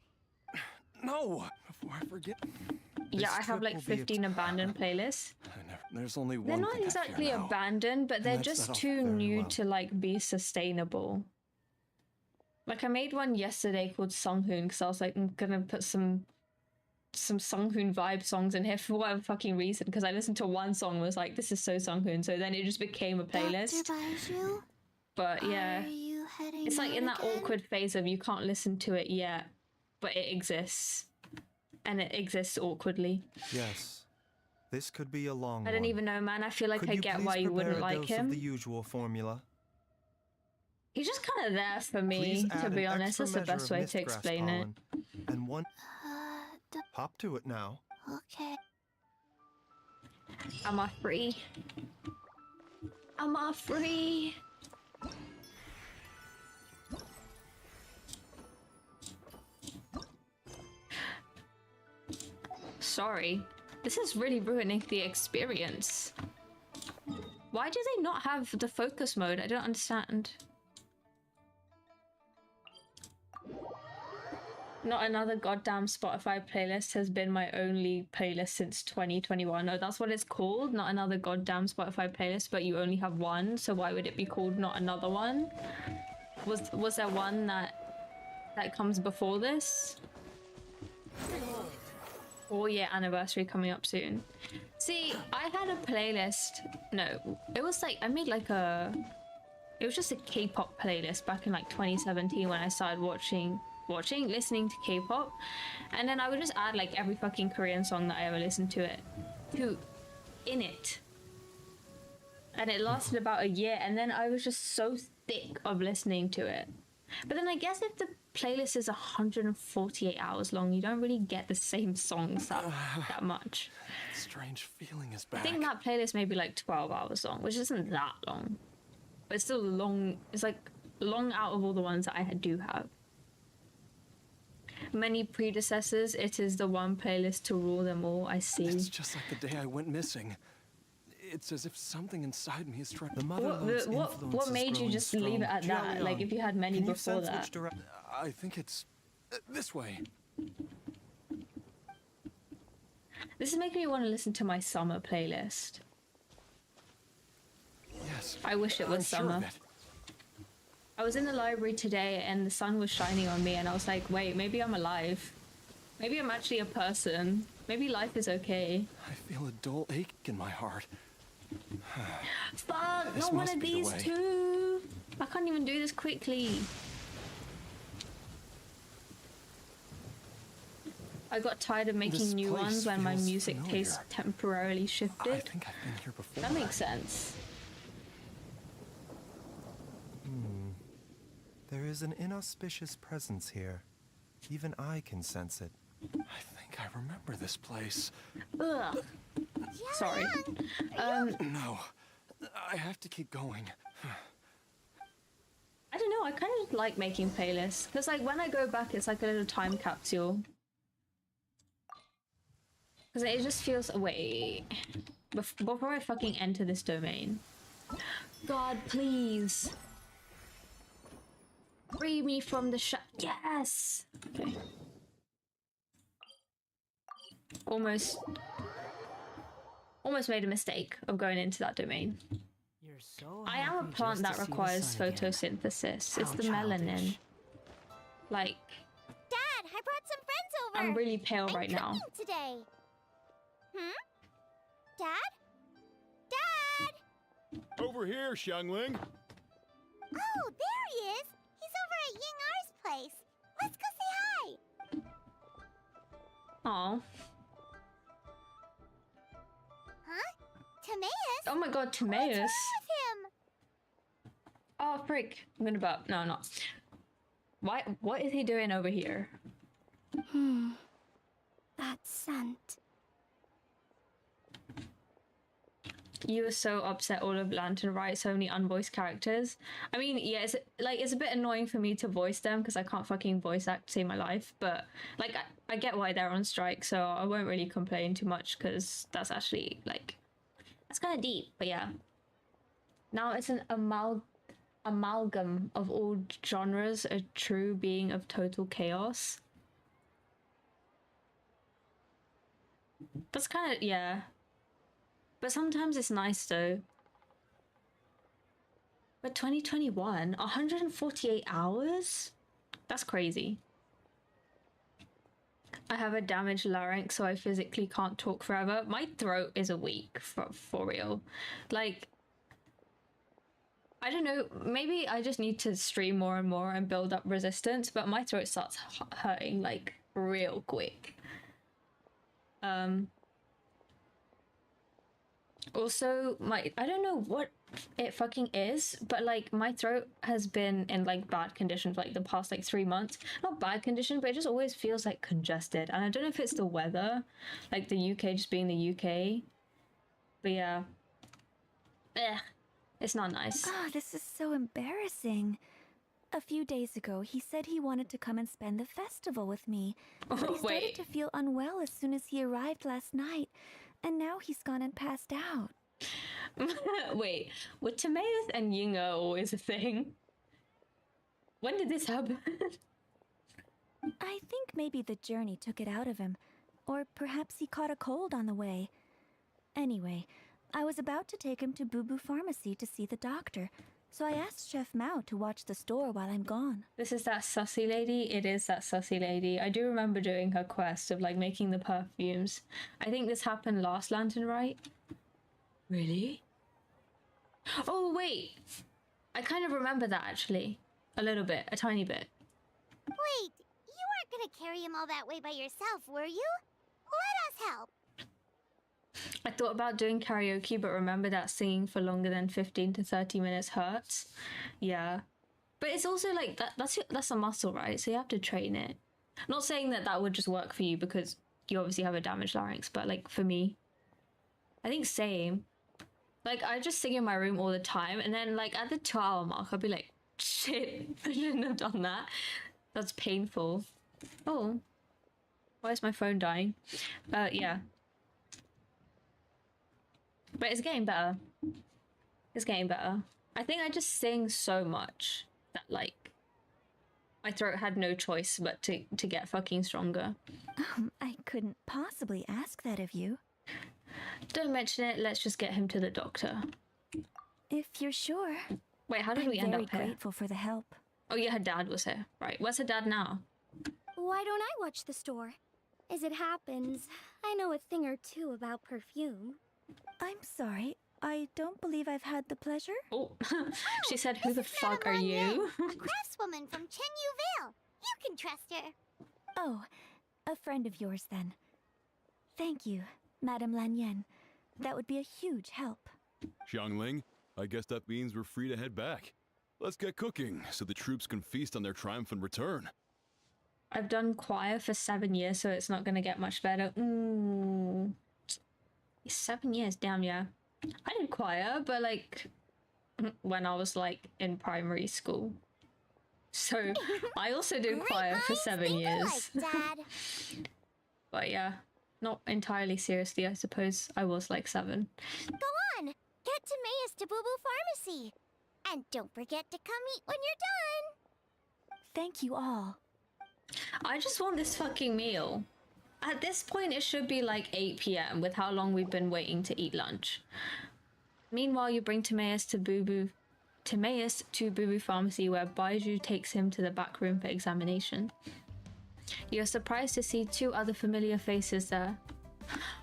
[SPEAKER 4] No! Before I forget.
[SPEAKER 1] Yeah,
[SPEAKER 7] This
[SPEAKER 1] I have
[SPEAKER 7] trip
[SPEAKER 1] like
[SPEAKER 7] will be a
[SPEAKER 1] 15 abandoned playlists.
[SPEAKER 4] There's only one
[SPEAKER 1] They're not
[SPEAKER 4] thing I fear
[SPEAKER 1] exactly
[SPEAKER 4] now.
[SPEAKER 1] abandoned, but they're
[SPEAKER 4] that's
[SPEAKER 1] just
[SPEAKER 4] that I'll
[SPEAKER 1] too
[SPEAKER 7] very
[SPEAKER 1] new
[SPEAKER 7] well.
[SPEAKER 1] to like be sustainable. Like I made one yesterday called Sunghoon because I was like, I'm gonna put some Sunghoon vibe songs in here for whatever fucking reason, because I listened to one song and was like, this is so Sunghoon, so then it just became a playlist.
[SPEAKER 5] Dr. Baiju,
[SPEAKER 1] But yeah,
[SPEAKER 5] are you heading
[SPEAKER 1] it's like
[SPEAKER 5] out
[SPEAKER 1] in that
[SPEAKER 5] again?
[SPEAKER 1] awkward phase of you can't listen to it yet, but it exists. And it exists awkwardly.
[SPEAKER 7] yes, this could be a long
[SPEAKER 1] I don't
[SPEAKER 7] one.
[SPEAKER 1] even know, man. I feel like
[SPEAKER 7] Could
[SPEAKER 1] I
[SPEAKER 7] you
[SPEAKER 1] get
[SPEAKER 7] please
[SPEAKER 1] why you
[SPEAKER 7] prepare
[SPEAKER 1] wouldn't
[SPEAKER 7] a
[SPEAKER 1] like
[SPEAKER 7] dose of
[SPEAKER 1] him.
[SPEAKER 7] the usual formula.
[SPEAKER 1] He's just kind of there for me,
[SPEAKER 7] Please
[SPEAKER 1] to
[SPEAKER 7] add
[SPEAKER 1] be
[SPEAKER 7] an
[SPEAKER 1] honest.
[SPEAKER 7] extra
[SPEAKER 1] That's the
[SPEAKER 7] measure
[SPEAKER 1] best
[SPEAKER 7] of
[SPEAKER 1] way to
[SPEAKER 7] mistgrass
[SPEAKER 1] explain it.
[SPEAKER 7] pollen, and one.
[SPEAKER 5] D-
[SPEAKER 7] Hop to it now.
[SPEAKER 5] okay.
[SPEAKER 1] Am I free? Am I free? Sorry. This is really ruining the experience. Why do they not have the focus mode? I don't understand. Not another goddamn Spotify playlist has been my only playlist since 2021. Oh, that's what it's called? Not another goddamn Spotify playlist, but you only have one, so why would it be called not another one? Was there one that comes before this? 4-year anniversary coming up soon. See, I had a playlist. No, it was like I made like it was just a K-pop playlist back in like 2017 when I started listening to K-pop, and then I would just add like every fucking Korean song that I ever listened to in it. And it lasted about a year, and then I was just so thick of listening to it. But then I guess if the playlist is 148 hours long, you don't really get the same songs that much.
[SPEAKER 4] Strange feeling is
[SPEAKER 1] I
[SPEAKER 4] back.
[SPEAKER 1] think that playlist may be like 12 hours long, which isn't that long. But it's still long. It's like long out of all the ones that I do have. Many predecessors, it is the one playlist to rule them all. I see.
[SPEAKER 4] It's just like the day I went missing. It's as if something inside me is trying.
[SPEAKER 7] The motherlode's influence
[SPEAKER 1] What
[SPEAKER 7] is
[SPEAKER 1] made you
[SPEAKER 7] growing
[SPEAKER 1] just
[SPEAKER 7] strong.
[SPEAKER 1] leave it at that?
[SPEAKER 7] Jialian,
[SPEAKER 1] Like if you had many
[SPEAKER 7] can you
[SPEAKER 1] before
[SPEAKER 7] sense
[SPEAKER 1] that.
[SPEAKER 7] which
[SPEAKER 4] This way.
[SPEAKER 1] This is making me want to listen to my summer playlist.
[SPEAKER 4] Yes.
[SPEAKER 1] I wish it was
[SPEAKER 4] I'm sure
[SPEAKER 1] summer.
[SPEAKER 4] of it.
[SPEAKER 1] I was in the library today and the sun was shining on me and I was like, wait, maybe I'm alive. Maybe I'm actually a person. Maybe life is okay.
[SPEAKER 4] I feel a dull ache in my heart.
[SPEAKER 1] Fuck,
[SPEAKER 4] This
[SPEAKER 1] not one
[SPEAKER 4] must
[SPEAKER 1] of
[SPEAKER 4] be the
[SPEAKER 1] these
[SPEAKER 4] way.
[SPEAKER 1] two. I can't even do this quickly. I got tired of making
[SPEAKER 4] This
[SPEAKER 1] new
[SPEAKER 4] place
[SPEAKER 1] ones when my
[SPEAKER 4] feels
[SPEAKER 1] music
[SPEAKER 4] familiar.
[SPEAKER 1] taste temporarily
[SPEAKER 4] I
[SPEAKER 1] shifted.
[SPEAKER 4] think I've been here before.
[SPEAKER 1] That makes sense.
[SPEAKER 7] There is an inauspicious presence here. Even I can sense it.
[SPEAKER 4] I think I remember this place.
[SPEAKER 1] Ugh. Sorry.
[SPEAKER 4] No. I have to keep going.
[SPEAKER 1] I don't know, I kind of like making playlists. Because like when I go back, it's like a little time capsule. Because it just feels... Wait. Before I fucking enter this domain. God, please. Free me from the Yes! Okay. Almost made a mistake of going into that domain.
[SPEAKER 6] You're so
[SPEAKER 1] I am a
[SPEAKER 6] happy
[SPEAKER 1] plant
[SPEAKER 6] just
[SPEAKER 1] that
[SPEAKER 6] to see the
[SPEAKER 1] requires
[SPEAKER 6] sun again.
[SPEAKER 1] photosynthesis.
[SPEAKER 6] How
[SPEAKER 1] It's the
[SPEAKER 6] childish.
[SPEAKER 1] melanin. Like,
[SPEAKER 5] Dad, I brought some friends over.
[SPEAKER 1] I'm really pale
[SPEAKER 5] I'm
[SPEAKER 1] right now.
[SPEAKER 5] cooking today. Dad? Dad?
[SPEAKER 4] Over here, Xiangling.
[SPEAKER 5] Oh, there he is. He's over at Ying R's place. Let's go say hi.
[SPEAKER 1] Aw.
[SPEAKER 5] Huh? Timaeus?
[SPEAKER 1] Oh my god,
[SPEAKER 5] What's
[SPEAKER 1] Timaeus.
[SPEAKER 5] wrong with him?
[SPEAKER 1] Oh, frick. I'm gonna burp. No, not. Why? What is he doing over here?
[SPEAKER 5] That scent.
[SPEAKER 1] You were so upset all of Lantern, right? So many unvoiced characters. I mean, yeah, it's a bit annoying for me to voice them because I can't fucking voice act to save my life. But like, I get why they're on strike, so I won't really complain too much because that's actually like, that's kind of deep. But yeah, now it's an amalgam of all genres, a true being of total chaos. That's kind of, yeah. But sometimes it's nice though. But 2021, 148 hours? That's crazy. I have a damaged larynx, so I physically can't talk forever. My throat is a weak, for real. Like, I don't know, maybe I just need to stream more and more and build up resistance, but my throat starts hurting, like, real quick. Also, I don't know what it fucking is, but like my throat has been in like bad condition for like the past like 3 months. Not bad condition, but it just always feels like congested. And I don't know if it's the weather, like the UK just being the UK. But yeah. It's not nice.
[SPEAKER 9] Oh, this is so embarrassing. A few days ago, he said he wanted to come and spend the festival with me. But he started
[SPEAKER 1] Wait.
[SPEAKER 9] to feel unwell as soon as he arrived last night. And now he's gone and passed out.
[SPEAKER 1] Wait, were Timaeus and Yinga always a thing? When did this happen?
[SPEAKER 9] I think maybe the journey took it out of him. Or perhaps he caught a cold on the way. Anyway, I was about to take him to Boo Boo Pharmacy to see the doctor. So I asked Chef Mao to watch the store while I'm gone.
[SPEAKER 1] This is that sussy lady? It is that sussy lady. I do remember doing her quest of like making the perfumes. I think this happened last Lantern, right? Really? Oh, wait. I kind of remember that actually. A little bit, a tiny bit.
[SPEAKER 5] Wait, you weren't gonna carry him all that way by yourself, were you? Let us help.
[SPEAKER 1] I thought about doing karaoke, but remember that singing for longer than 15 to 30 minutes hurts. Yeah. But it's also like, that's a muscle, right? So you have to train it. Not saying that that would just work for you because you obviously have a damaged larynx, but like for me, I think same. Like I just sing in my room all the time and then like at the 2-hour mark, I'll be like, shit, I shouldn't have done that. That's painful. Oh, why is my phone dying? Yeah. But it's getting better. It's getting better. I think I just sing so much that like My throat had no choice but to get fucking stronger.
[SPEAKER 9] I couldn't possibly ask that of you.
[SPEAKER 1] Don't mention it, let's just get him to the doctor.
[SPEAKER 9] If you're sure.
[SPEAKER 1] Wait, how did we end up here?
[SPEAKER 9] I'm very grateful for the help.
[SPEAKER 1] Oh yeah, her dad was here. Right, where's her dad now?
[SPEAKER 5] Why don't I watch the store? As it happens, I know a thing or two about perfume.
[SPEAKER 9] I'm sorry, I don't believe I've had the pleasure.
[SPEAKER 1] Oh, she said, who the fuck are you?
[SPEAKER 5] A craftswoman from Chenyu Vale. You can trust her.
[SPEAKER 9] Oh, a friend of yours then. Thank you, Madame Lanyen. That would be a huge help.
[SPEAKER 10] Xiangling, I guess that means we're free to head back. Let's get cooking so the troops can feast on their triumphant return.
[SPEAKER 1] I've done choir for 7 years, so it's not gonna get much better. 7 years, damn yeah. I did choir, but like when I was like in primary school. So I also did choir for 7 years.
[SPEAKER 5] Dad.
[SPEAKER 1] But yeah, not entirely seriously, I suppose I was like 7.
[SPEAKER 5] Go on, get to Mayus to Boo Boo Pharmacy. And don't forget to come eat when you're done.
[SPEAKER 9] Thank you all.
[SPEAKER 1] I just want this fucking meal. At this point, it should be like 8 p.m. with how long we've been waiting to eat lunch. Meanwhile, you bring Timaeus to Boo Boo Pharmacy, where Baiju takes him to the back room for examination. You're surprised to see 2 other familiar faces there.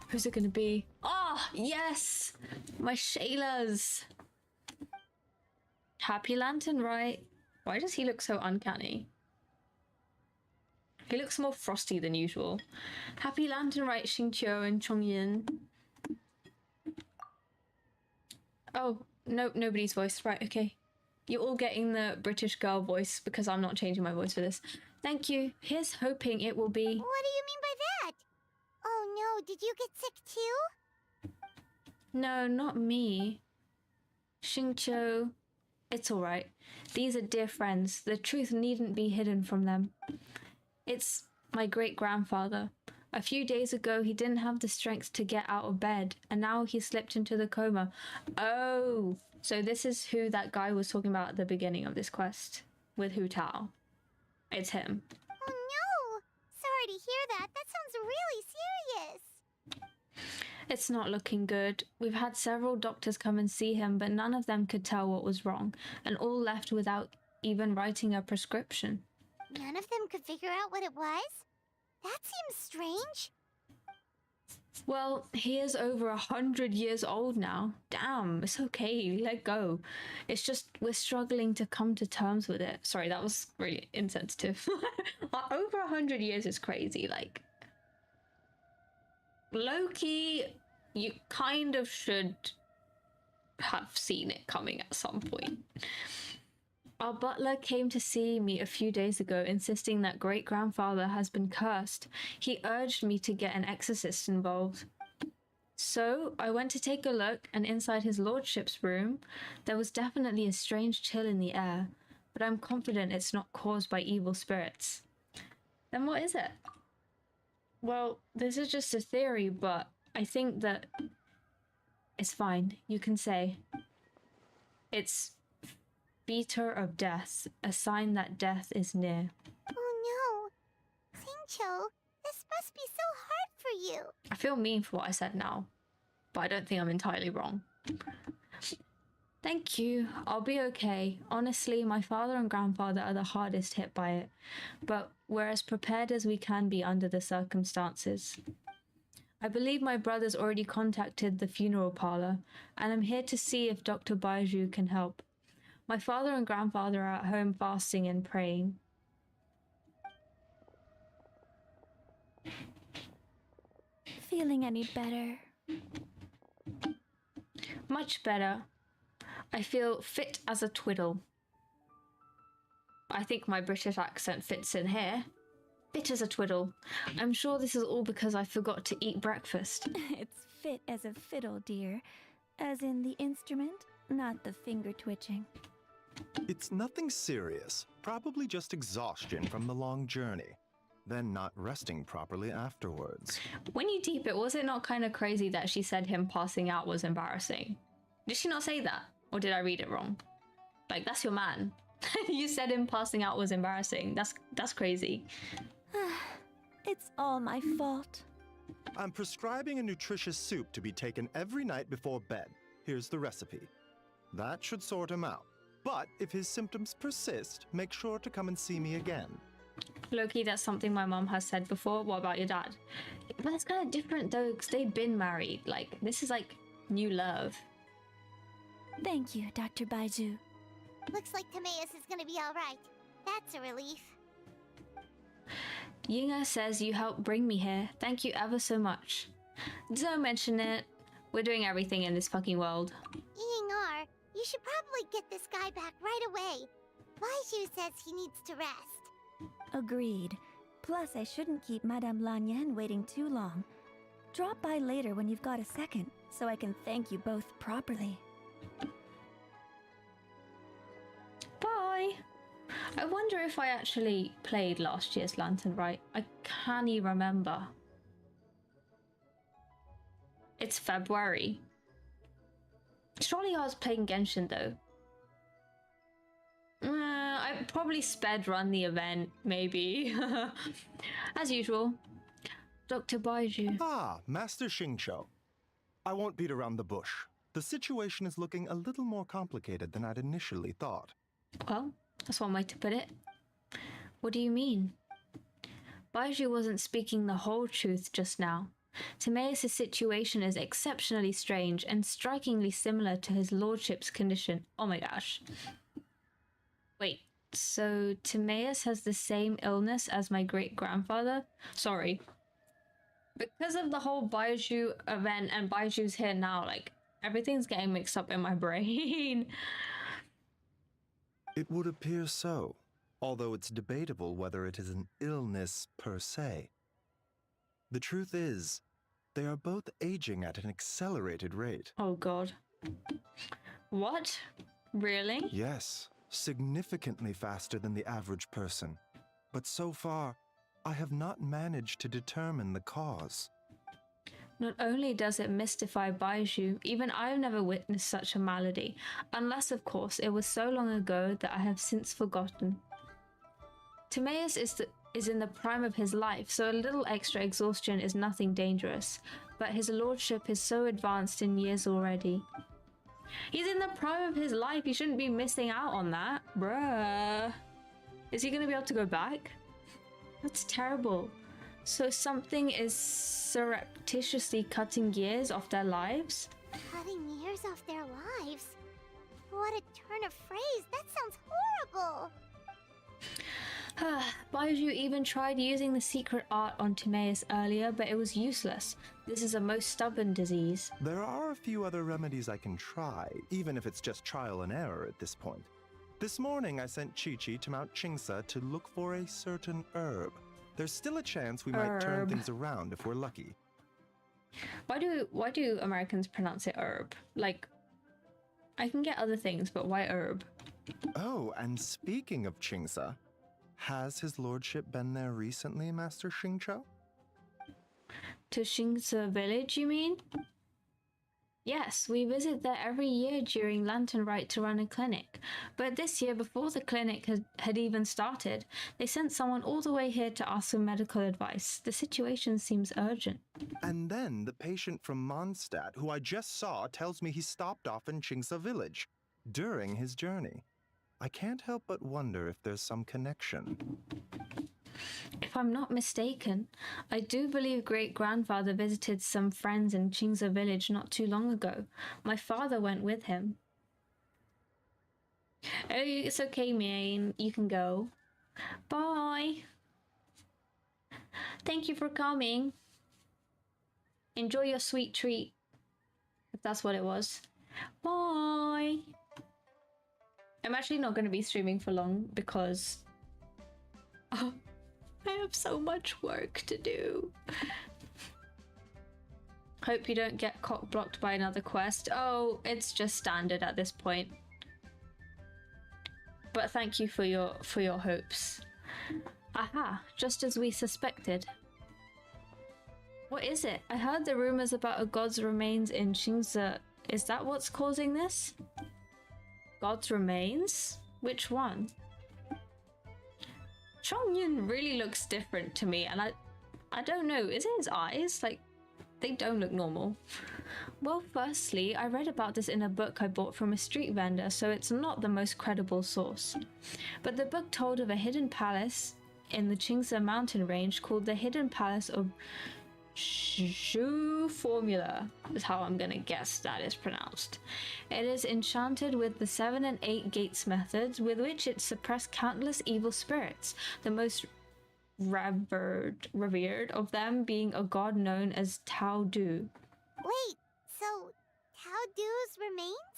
[SPEAKER 1] Who's it gonna be? Ah, yes! My Shaylas! Happy Lantern, right? Why does he look so uncanny? He looks more frosty than usual. Happy Lantern, right, Xingqiu and Chongyin? Oh, no, nobody's voice. Right, okay. You're all getting the British girl voice because I'm not changing my voice for this. Thank you. Here's hoping it will be...
[SPEAKER 5] What do you mean by that? Oh no, did you get sick too?
[SPEAKER 1] No, not me. Xingqiu. It's alright. These are dear friends. The truth needn't be hidden from them. It's my great-grandfather. A few days ago, he didn't have the strength to get out of bed, and now he slipped into the coma. Oh, so this is who that guy was talking about at the beginning of this quest, with Hu Tao. It's him.
[SPEAKER 5] Oh no! Sorry to hear that. That sounds really serious.
[SPEAKER 1] It's not looking good. We've had several doctors come and see him, but none of them could tell what was wrong, and all left without even writing a prescription.
[SPEAKER 5] None of them could figure out what it was? That seems strange.
[SPEAKER 1] Well, he is over 100 years old now. Damn, it's okay, let go. It's just we're struggling to come to terms with it. Sorry, that was really insensitive. Over 100 years is crazy, like... Loki, you kind of should have seen it coming at some point. Our butler came to see me a few days ago, insisting that great-grandfather has been cursed. He urged me to get an exorcist involved. So I went to take a look, and inside his lordship's room, there was definitely a strange chill in the air, but I'm confident it's not caused by evil spirits. Then what is it? Well, this is just a theory, but I think that it's fine. You can say it's Beater of Death, a sign that death is near.
[SPEAKER 5] Oh no. Xingqiu, this must be so hard for you.
[SPEAKER 1] I feel mean for what I said now, but I don't think I'm entirely wrong. Thank you. I'll be okay. Honestly, my father and grandfather are the hardest hit by it, but we're as prepared as we can be under the circumstances. I believe my brother's already contacted the funeral parlor, and I'm here to see if Dr. Baiju can help. My father and grandfather are at home fasting and praying.
[SPEAKER 9] Feeling any better?
[SPEAKER 1] Much better. I feel fit as a twiddle. I think my British accent fits in here. Fit as a twiddle. I'm sure this is all because I forgot to eat breakfast.
[SPEAKER 9] It's fit as a fiddle, dear. As in the instrument, not the finger twitching.
[SPEAKER 7] It's nothing serious. Probably just exhaustion from the long journey. Then not resting properly afterwards.
[SPEAKER 1] When you deep it, was it not kind of crazy that she said him passing out was embarrassing? Did she not say that? Or did I read it wrong? Like, that's your man. You said him passing out was embarrassing. That's crazy.
[SPEAKER 9] It's all my fault.
[SPEAKER 7] I'm prescribing a nutritious soup to be taken every night before bed. Here's the recipe. That should sort him out. But if his symptoms persist, make sure to come and see me again.
[SPEAKER 1] Loki, that's something my mom has said before. What about your dad? But it's kind of different though, because they've been married. Like, this is like new love.
[SPEAKER 9] Thank you, Dr. Baiju.
[SPEAKER 5] Looks like Timaeus is gonna be alright. That's a relief.
[SPEAKER 1] Yinga says you helped bring me here. Thank you ever so much. Don't mention it. We're doing everything in this fucking world.
[SPEAKER 5] Yingar, you should probably get this guy back right away. Baiju says he needs to rest.
[SPEAKER 9] Agreed. Plus, I shouldn't keep Madame Lanyan waiting too long. Drop by later when you've got a second, so I can thank you both properly.
[SPEAKER 1] Bye. I wonder if I actually played last year's Lantern Rite. I can't even remember. It's February. Surely I was playing Genshin though. I probably sped run the event, maybe. As usual. Dr. Baiju.
[SPEAKER 7] Ah, Master Xingqiu. I won't beat around the bush. The situation is looking a little more complicated than I'd initially thought.
[SPEAKER 1] Well, that's one way to put it. What do you mean? Baiju wasn't speaking the whole truth just now. Timaeus' situation is exceptionally strange and strikingly similar to his lordship's condition. Oh my gosh. Wait, so Timaeus has the same illness as my great-grandfather? Sorry. Because of the whole Baiju event and Baiju's here now, like, everything's getting mixed up in my brain.
[SPEAKER 7] It would appear so, although it's debatable whether it is an illness per se. The truth is, they are both aging at an accelerated rate.
[SPEAKER 1] Oh god. What? Really?
[SPEAKER 7] Yes, significantly faster than the average person. But so far, I have not managed to determine the cause.
[SPEAKER 1] Not only does it mystify Baiju, even I've never witnessed such a malady, unless of course it was so long ago that I have since forgotten. Timaeus is in the prime of his life, so a little extra exhaustion is nothing dangerous, but his lordship is so advanced in years already. He's in the prime of his life, he shouldn't be missing out on that, bruh. Is he gonna be able to go back? That's terrible. So something is surreptitiously cutting years off their lives?
[SPEAKER 5] Cutting years off their lives? What a turn of phrase! That sounds horrible!
[SPEAKER 1] Baiju even tried using the secret art on Timaeus earlier, but it was useless. This is a most stubborn disease.
[SPEAKER 7] There are a few other remedies I can try, even if it's just trial and error at this point. This morning I sent Chi-Chi to Mount Chingsa to look for a certain herb. There's still a chance we might turn things around if we're lucky.
[SPEAKER 1] Why do Americans pronounce it herb? Like, I can get other things, but why herb?
[SPEAKER 7] Oh, and speaking of Chingsa, has his lordship been there recently, Master Xingqiu?
[SPEAKER 1] To Xingsa village, you mean? Yes, we visit there every year during Lantern Rite to run a clinic. But this year, before the clinic had even started, they sent someone all the way here to ask for medical advice. The situation seems urgent.
[SPEAKER 7] And then the patient from Mondstadt, who I just saw, tells me he stopped off in Chingsa village during his journey. I can't help but wonder if there's some connection.
[SPEAKER 1] If I'm not mistaken, I do believe great-grandfather visited some friends in Chingsa village not too long ago. My father went with him. Oh, it's okay, Mian. You can go. Bye. Thank you for coming. Enjoy your sweet treat. If that's what it was. Bye. I'm actually not going to be streaming for long because... Oh, I have so much work to do. Hope you don't get cock-blocked by another quest. Oh, it's just standard at this point. But thank you for your hopes. Aha, just as we suspected. What is it? I heard the rumors about a god's remains in Chingsa. Is that what's causing this? God's remains? Which one? Chongyun really looks different to me, and I don't know, is it his eyes? Like, they don't look normal. Well, firstly, I read about this in a book I bought from a street vendor, so it's not the most credible source. But the book told of a hidden palace in the Qingse mountain range called the Hidden Palace of Shu Formula, is how I'm gonna guess that is pronounced. It is enchanted with the 7 and 8 gates methods with which it suppressed countless evil spirits, the most revered of them being a god known as Tao Du.
[SPEAKER 5] Wait, so Tao Du's remains?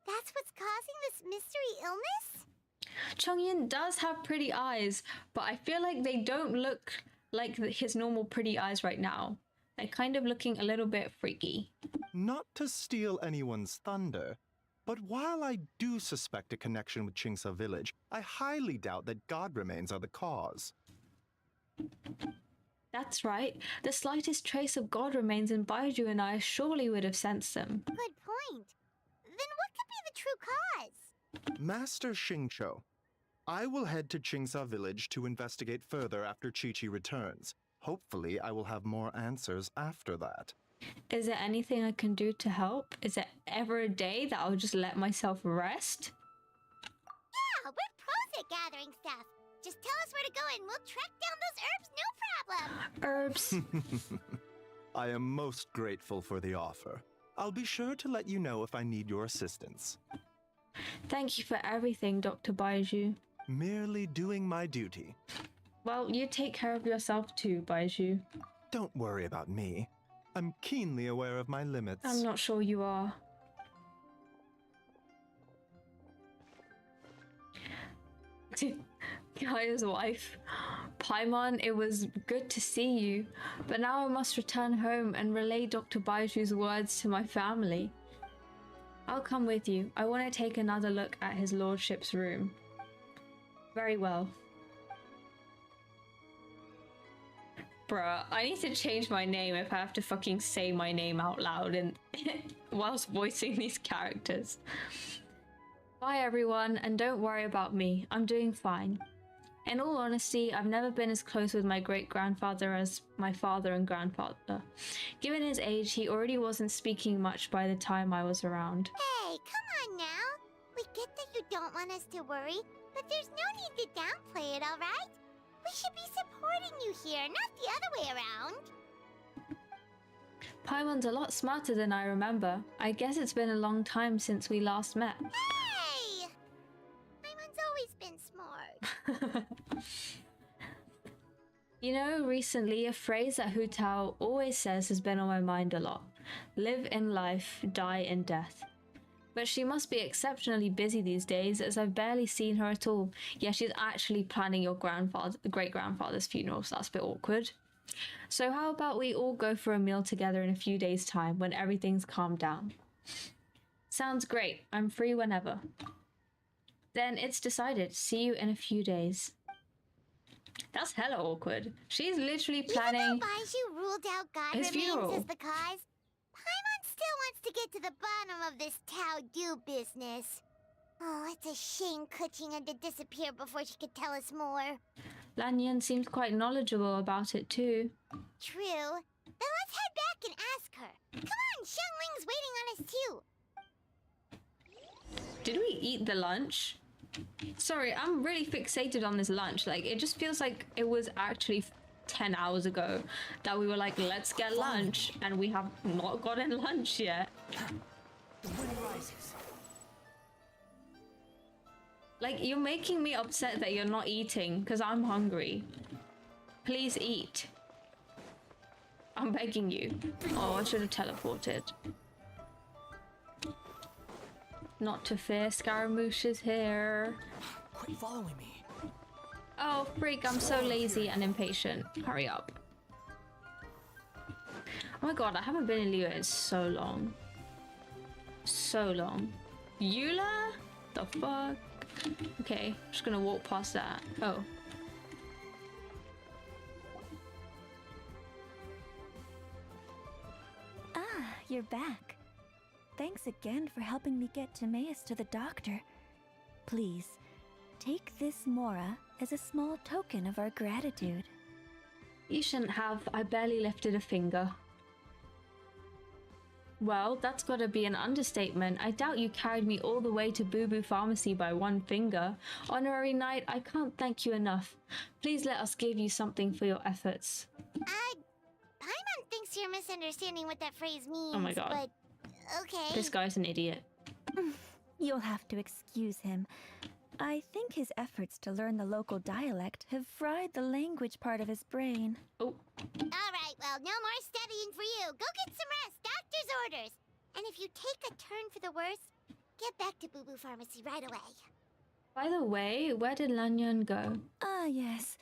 [SPEAKER 5] That's what's causing this mystery illness?
[SPEAKER 1] Chongyin does have pretty eyes, but I feel like they don't look like his normal pretty eyes right now. They're kind of looking a little bit freaky.
[SPEAKER 7] Not to steal anyone's thunder, but while I do suspect a connection with Qingse village, I highly doubt that god remains are the cause.
[SPEAKER 1] That's right. The slightest trace of god remains in Baiju and I surely would have sensed them.
[SPEAKER 5] Good point. Then what could be the true cause?
[SPEAKER 7] Master Xingqiu, I will head to Qingse village to investigate further after Chi-Chi returns. Hopefully, I will have more answers after that.
[SPEAKER 1] Is there anything I can do to help? Is there ever a day that I'll just let myself rest?
[SPEAKER 5] Yeah, we're pros at gathering stuff. Just tell us where to go and we'll track down those herbs, no problem.
[SPEAKER 1] Herbs.
[SPEAKER 7] I am most grateful for the offer. I'll be sure to let you know if I need your assistance.
[SPEAKER 1] Thank you for everything, Dr. Baiju.
[SPEAKER 7] Merely doing my duty.
[SPEAKER 1] Well, you take care of yourself too, Baiju.
[SPEAKER 7] Don't worry about me. I'm keenly aware of my limits.
[SPEAKER 1] I'm not sure you are. Kaya's wife. Paimon, it was good to see you, but now I must return home and relay Dr. Baiju's words to my family. I'll come with you. I want to take another look at his lordship's room. Very well. Bruh, I need to change my name if I have to fucking say my name out loud and whilst voicing these characters. Bye everyone, and don't worry about me. I'm doing fine. In all honesty, I've never been as close with my great-grandfather as my father and grandfather. Given his age, he already wasn't speaking much by the time I was around.
[SPEAKER 5] Hey, come on now. We get that you don't want us to worry, but there's no need to downplay it, alright? We should be supporting you here, not the other way around.
[SPEAKER 1] Paimon's a lot smarter than I remember. I guess it's been a long time since we last met.
[SPEAKER 5] Hey! Paimon's always been smart.
[SPEAKER 1] You know, recently a phrase that Hu Tao always says has been on my mind a lot. Live in life, die in death. But she must be exceptionally busy these days, as I've barely seen her at all. Yeah, she's actually planning your great-grandfather's funeral, so that's a bit awkward. So how about we all go for a meal together in a few days' time, when everything's calmed down? Sounds great. I'm free whenever. Then it's decided. See you in a few days. That's hella awkward. She's literally planning
[SPEAKER 5] Even though Baiju ruled out God
[SPEAKER 1] his
[SPEAKER 5] remains
[SPEAKER 1] funeral.
[SPEAKER 5] as the cause, Paimon still wants to get to the bottom of this Tao Du business. Oh, it's a shame Kuching had to disappear before she could tell us more.
[SPEAKER 1] Lanyan seems quite knowledgeable about it too.
[SPEAKER 5] True. Then let's head back and ask her. Come on, Xiangling's waiting on us too.
[SPEAKER 1] Did we eat the lunch? Sorry, I'm really fixated on this lunch. Like, it just feels like it was actually 10 hours ago that we were like, let's get lunch, and we have not gotten lunch yet.
[SPEAKER 6] The wind rises.
[SPEAKER 1] Like, you're making me upset that you're not eating, because I'm hungry. Please eat. I'm begging you. Oh, I should have teleported. Not to fear, Scaramouche is here.
[SPEAKER 6] Quit following me.
[SPEAKER 1] Oh, freak, I'm so lazy and impatient. Hurry up. Oh my god, I haven't been in Leo in so long. So long. Eula? The fuck? Okay, I'm just gonna walk past that. Oh.
[SPEAKER 9] Ah, you're back. Thanks again for helping me get Timaeus to the doctor. Please, take this Mora as a small token of our gratitude.
[SPEAKER 1] You shouldn't have. I barely lifted a finger. Well, that's gotta be an understatement. I doubt you carried me all the way to Boo Boo Pharmacy by one finger. Honorary Knight, I can't thank you enough. Please let us give you something for your efforts.
[SPEAKER 5] Paimon thinks you're misunderstanding what that phrase means.
[SPEAKER 1] Oh my god.
[SPEAKER 5] But, okay.
[SPEAKER 1] This guy's an idiot.
[SPEAKER 9] You'll have to excuse him. I think his efforts to learn the local dialect have fried the language part of his brain.
[SPEAKER 1] Oh.
[SPEAKER 5] Alright, well, no more studying for you. Go get some rest. Doctor's orders. And if you take a turn for the worse, get back to Boo Boo Pharmacy right away.
[SPEAKER 1] By the way, where did Lanyan go?
[SPEAKER 9] Ah, yes.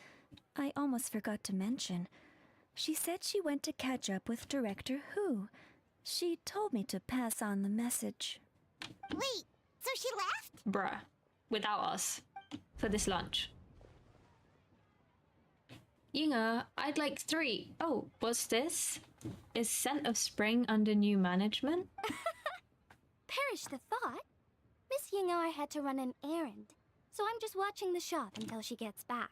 [SPEAKER 9] I almost forgot to mention. She said she went to catch up with Director Hu. She told me to pass on the message.
[SPEAKER 5] Wait, so she left?
[SPEAKER 1] Bruh. Without us. For this lunch. Yinga, I'd like 3. Oh, what's this? Is Scent of Spring under new management?
[SPEAKER 11] Perish the thought. Miss Yingar had to run an errand, so I'm just watching the shop until she gets back.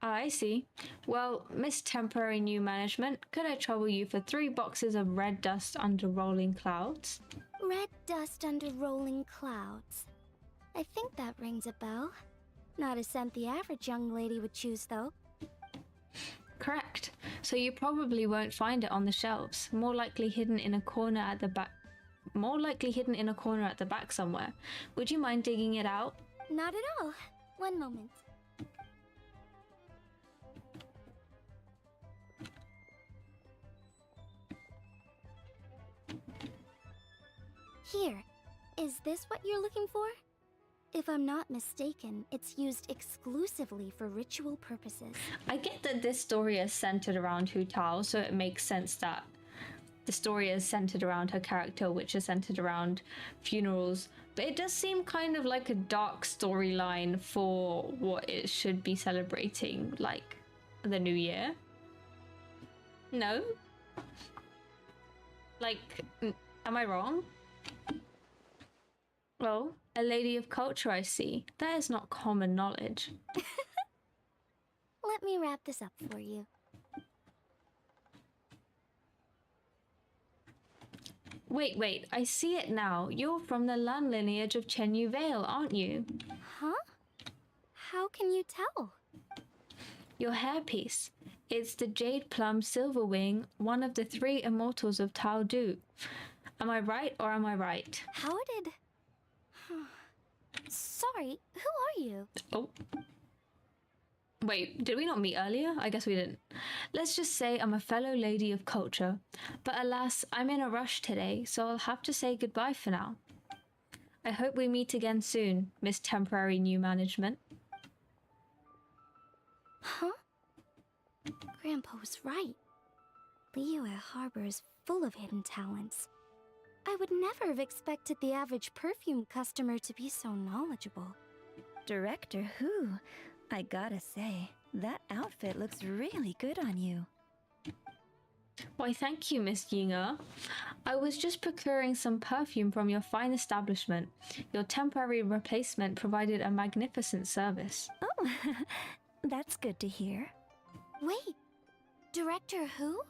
[SPEAKER 1] I see. Well, Miss Temporary New Management, could I trouble you for 3 boxes of red dust under rolling clouds?
[SPEAKER 11] Red dust under rolling clouds. I think that rings a bell. Not a scent the average young lady would choose, though.
[SPEAKER 1] Correct. So you probably won't find it on the shelves. More likely hidden in a corner at the back. More likely hidden in a corner at the back somewhere. Would you mind digging it out?
[SPEAKER 11] Not at all. One moment. Here. Is this what you're looking for? If I'm not mistaken, it's used exclusively for ritual purposes.
[SPEAKER 1] I get that this story is centered around Hu Tao, so it makes sense that the story is centered around her character, which is centered around funerals. But it does seem kind of like a dark storyline for what it should be celebrating, like the new year. No? Like, am I wrong? Well, a lady of culture, I see. That is not common knowledge.
[SPEAKER 11] Let me wrap this up for you.
[SPEAKER 1] Wait, I see it now. You're from the Lan lineage of Chen Yu Vale, aren't you?
[SPEAKER 11] Huh? How can you tell?
[SPEAKER 1] Your hairpiece. It's the Jade Plum Silver Wing, one of the 3 immortals of Tao Du. Am I right or am I right?
[SPEAKER 11] How did... Sorry, who are you?
[SPEAKER 1] Oh. Wait, did we not meet earlier? I guess we didn't. Let's just say I'm a fellow lady of culture. But alas, I'm in a rush today, so I'll have to say goodbye for now. I hope we meet again soon, Miss Temporary New Management.
[SPEAKER 11] Huh? Grandpa was right. Liyue Harbor is full of hidden talents. I would never have expected the average perfume customer to be so knowledgeable.
[SPEAKER 9] Director Hu, I gotta say, that outfit looks really good on you.
[SPEAKER 1] Why, thank you, Miss Yinger. I was just procuring some perfume from your fine establishment. Your temporary replacement provided a magnificent service.
[SPEAKER 9] Oh, that's good to hear.
[SPEAKER 11] Wait, Director Hu?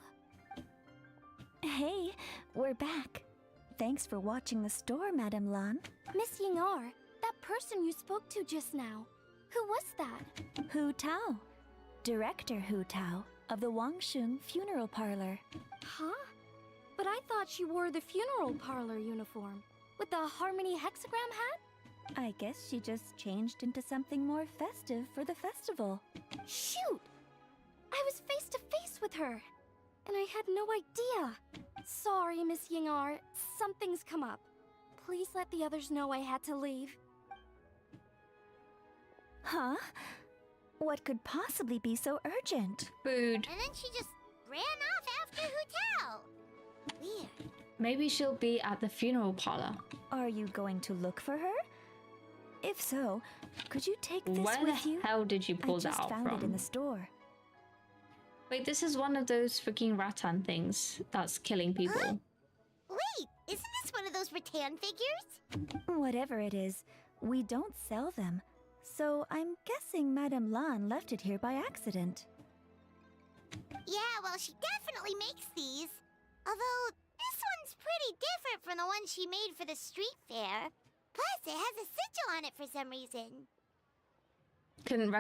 [SPEAKER 9] Hey, we're back. Thanks for watching the store, Madame Lan.
[SPEAKER 11] Miss Yingar, that person you spoke to just now. Who was that?
[SPEAKER 9] Hu Tao. Director Hu Tao of the Wangsheng Funeral Parlor.
[SPEAKER 11] Huh? But I thought she wore the funeral parlor uniform. With the Harmony hexagram hat?
[SPEAKER 9] I guess she just changed into something more festive for the festival.
[SPEAKER 11] Shoot! I was face to face with her. And I had no idea. Sorry, Miss Yingar. Something's come up. Please let the others know I had to leave.
[SPEAKER 9] Huh? What could possibly be so urgent?
[SPEAKER 1] Food.
[SPEAKER 5] And then she just ran off after Hu Tao. Weird.
[SPEAKER 1] Maybe she'll be at the funeral parlor.
[SPEAKER 9] Are you going to look for her? If so, could you take this
[SPEAKER 1] Where
[SPEAKER 9] with you?
[SPEAKER 1] the hell did you pull that out
[SPEAKER 9] I just found it in
[SPEAKER 1] from?
[SPEAKER 9] the store.
[SPEAKER 1] Wait, this is one of those freaking rattan things that's killing people.
[SPEAKER 5] Wait, isn't this one of those rattan figures?
[SPEAKER 9] Whatever it is, we don't sell them. So I'm guessing Madame Lan left it here by accident.
[SPEAKER 5] Yeah, well, she definitely makes these. Although, this one's pretty different from the one she made for the street fair. Plus, it has a sigil on it for some reason.
[SPEAKER 1] Couldn't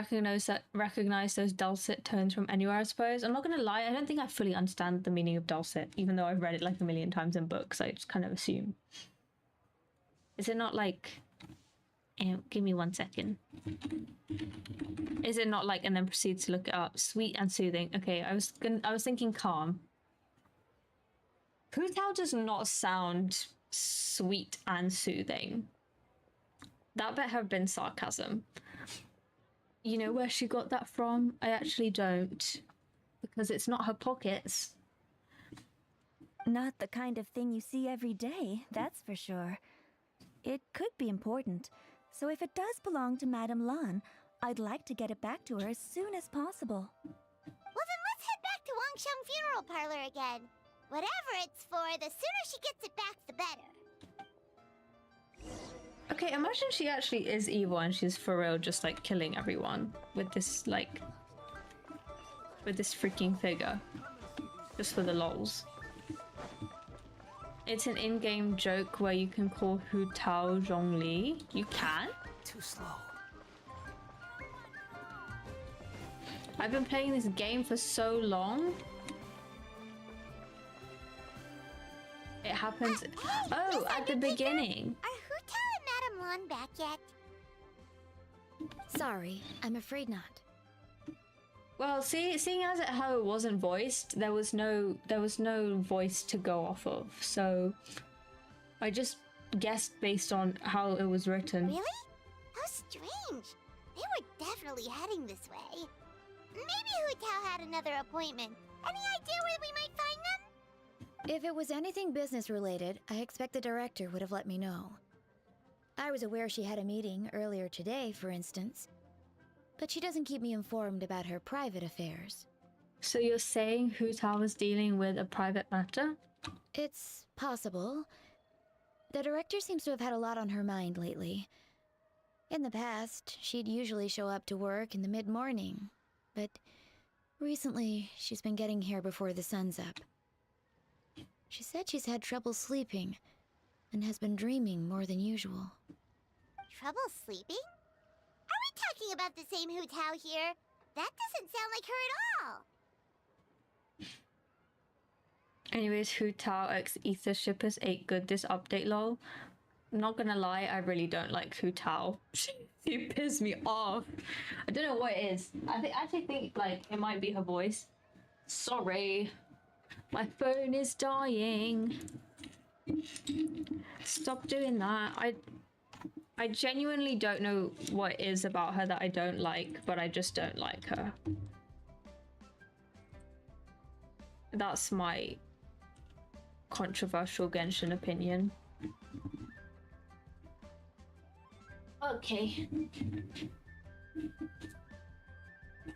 [SPEAKER 1] recognize those dulcet tones from anywhere, I suppose. I'm not gonna lie, I don't think I fully understand the meaning of dulcet, even though I've read it like a million times in books. I just kind of assume. Is it not like... give me 1 second. Is it not like, and then proceed to look it up? Sweet and soothing. Okay, I was thinking calm. Hu Tao does not sound sweet and soothing. That better have been sarcasm. You know where she got that from? I actually don't. Because it's not her pockets.
[SPEAKER 9] Not the kind of thing you see every day, that's for sure. It could be important, so if it does belong to Madame Lan, I'd like to get it back to her as soon as possible.
[SPEAKER 5] Well, then let's head back to Wangsheng Funeral Parlor again. Whatever it's for, the sooner she gets it back, the better.
[SPEAKER 1] Okay, imagine she actually is evil and she's for real just like killing everyone with this like... with this freaking figure. Just for the lols. It's an in-game joke where you can call Hu Tao Zhongli. You can?
[SPEAKER 6] Too slow.
[SPEAKER 1] I've been playing this game for so long. It happens... Oh, at the beginning.
[SPEAKER 5] Are Hu Tao and Madame Lan back yet?
[SPEAKER 3] Sorry, I'm afraid not.
[SPEAKER 1] Well, seeing as how it wasn't voiced, there was no voice to go off of. So I just guessed based on how it was written.
[SPEAKER 5] Really? How strange. They were definitely heading this way. Maybe Hu Tao had another appointment. Any idea where we might find them?
[SPEAKER 3] If it was anything business related, I expect the director would have let me know. I was aware she had a meeting earlier today, for instance. But she doesn't keep me informed about her private affairs.
[SPEAKER 1] So you're saying Hu Tao was dealing with a private matter?
[SPEAKER 3] It's possible. The director seems to have had a lot on her mind lately. In the past, she'd usually show up to work in the mid-morning. But recently, she's been getting here before the sun's up. She said she's had trouble sleeping and has been dreaming more than usual.
[SPEAKER 5] Trouble sleeping? Are we talking about the same Hu Tao here? That doesn't sound like her at all.
[SPEAKER 1] Anyways, Hu Tao x Ether Shippers ate good this update lol. I'm not gonna lie, I really don't like Hu Tao. She pissed me off. I don't know what it is. I actually think like it might be her voice. Sorry. My phone is dying. Stop doing that. I genuinely don't know what it is about her that I don't like, but I just don't like her. That's my controversial Genshin opinion. Okay.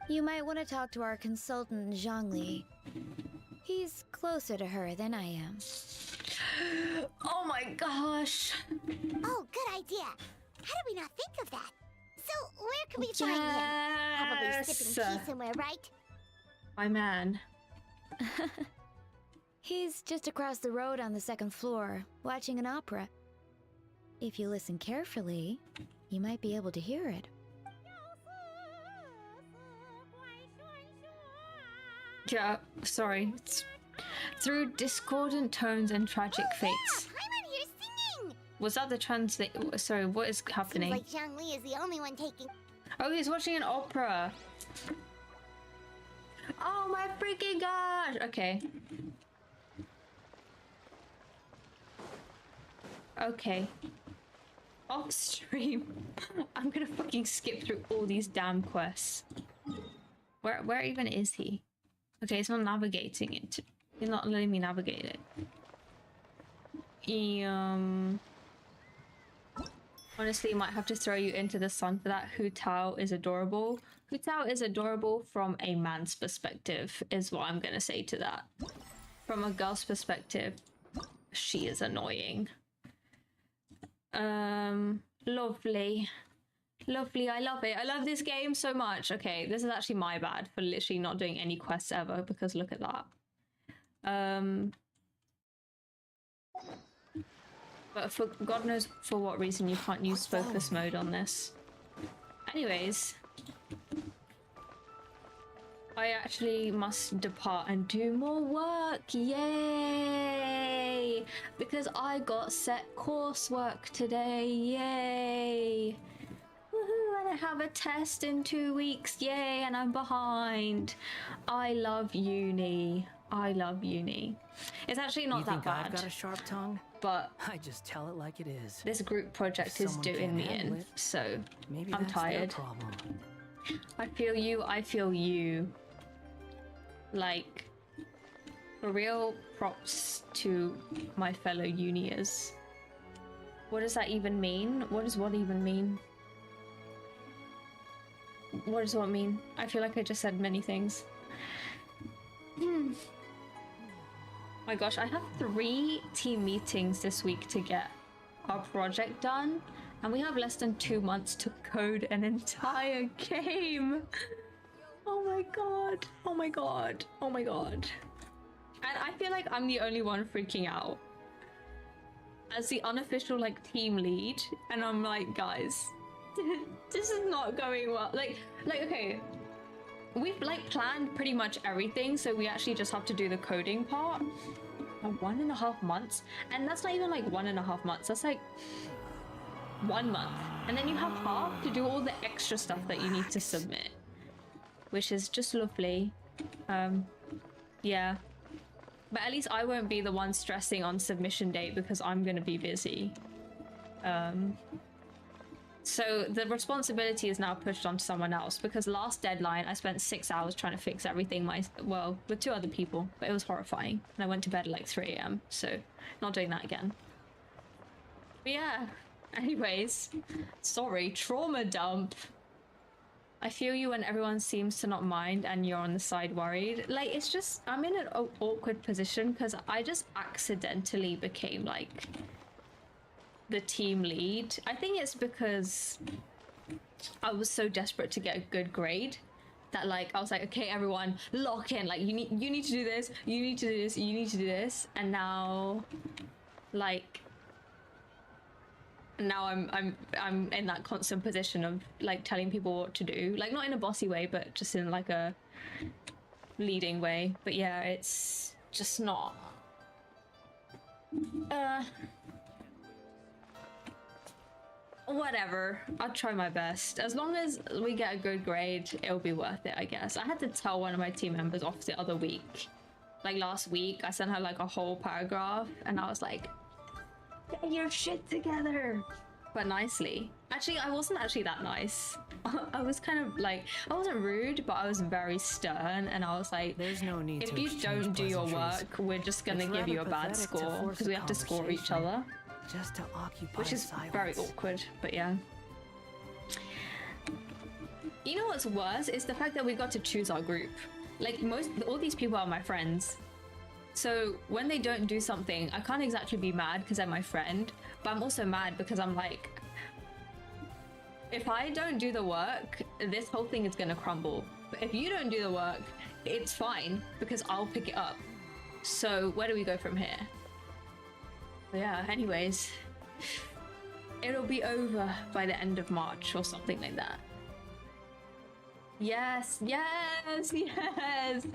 [SPEAKER 3] You might want to talk to our consultant, Zhongli. He's closer to her than I am.
[SPEAKER 1] Oh my gosh.
[SPEAKER 5] Oh, good idea. How did we not think of that? So, where can we find him? Probably sipping tea somewhere, right?
[SPEAKER 1] My man.
[SPEAKER 3] He's just across the road on the second floor, watching an opera. If you listen carefully, you might be able to hear it.
[SPEAKER 1] Yeah, sorry. It's through discordant tones and tragic fates.
[SPEAKER 5] Paimon here's singing!
[SPEAKER 1] Was that the translate? Sorry, what is happening?
[SPEAKER 5] Seems like Zhongli is the only one taking...
[SPEAKER 1] Oh, he's watching an opera. Oh my freaking gosh! Okay. Okay. Off stream. I'm gonna fucking skip through all these damn quests. Where even is he? Okay, it's not navigating it. He's not letting me navigate it. Honestly, might have to throw you into the sun for that. Hu Tao is adorable. Hu Tao is adorable from a man's perspective, is what I'm gonna say to that. From a girl's perspective, she is annoying. Lovely. Lovely, I love it. I love this game so much. Okay, this is actually my bad for literally not doing any quests ever, because look at that. But for God knows for what reason you can't use focus mode on this. Anyways, I actually must depart and do more work. Yay! Because I got set coursework today. Yay! Woohoo! And I have a test in 2 weeks. Yay! And I'm behind. I love uni. I love uni. It's actually not that bad.
[SPEAKER 12] I've got a sharp tongue?
[SPEAKER 1] But
[SPEAKER 12] I just tell it like it is.
[SPEAKER 1] This group project is doing me in, so
[SPEAKER 12] maybe
[SPEAKER 1] I'm
[SPEAKER 12] that's
[SPEAKER 1] tired.
[SPEAKER 12] Their problem.
[SPEAKER 1] I feel you, I feel you. Like, for real, props to my fellow uniers. What does that even mean? What does what even mean? What does what mean? I feel like I just said many things. My gosh, I have 3 team meetings this week to get our project done, and we have less than 2 months to code an entire game. Oh my god, oh my god, oh my god. And I feel like I'm the only one freaking out as the unofficial like team lead, and I'm like, guys, this is not going well. Like okay, we've like planned pretty much everything, so we actually just have to do the coding part. 1.5 months, and that's not even like 1.5 months, that's like 1 month, and then you have half to do all the extra stuff that you need to submit, which is just lovely. Yeah, but at least I won't be the one stressing on submission date because I'm gonna be busy. So the responsibility is now pushed onto someone else, because last deadline I spent 6 hours trying to fix everything well, with 2 other people, but it was horrifying, and I went to bed at like 3 AM, so not doing that again. But yeah, anyways, sorry, trauma dump. I feel you when everyone seems to not mind and you're on the side worried. Like, it's just, I'm in an awkward position because I just accidentally became like the team lead. I think it's because I was so desperate to get a good grade that like I was like, okay, everyone lock in, like you need to do this, you need to do this, you need to do this, and now like I'm in that constant position of like telling people what to do, like not in a bossy way but just in like a leading way. But yeah, it's just not whatever, I'll try my best. As long as we get a good grade, it'll be worth it, I guess. I had to tell one of my team members off the other week. Like last week, I sent her like a whole paragraph and I was like, get your shit together. But nicely. Actually, I wasn't actually that nice. I was kind of like, I wasn't rude, but I was very stern, and I was like,
[SPEAKER 12] there's no need
[SPEAKER 1] if
[SPEAKER 12] to
[SPEAKER 1] you don't do your work, we're just gonna give you a bad score, because we have to score each other.
[SPEAKER 12] Just to occupy
[SPEAKER 1] which is
[SPEAKER 12] silence.
[SPEAKER 1] Very awkward, but yeah. You know what's worse is the fact that we got to choose our group. Like all these people are my friends. So when they don't do something, I can't exactly be mad because they're my friend, but I'm also mad because I'm like, if I don't do the work, this whole thing is gonna crumble. But if you don't do the work, it's fine because I'll pick it up. So where do we go from here? Yeah, anyways, it'll be over by the end of March or something like that. Yes, yes, yes,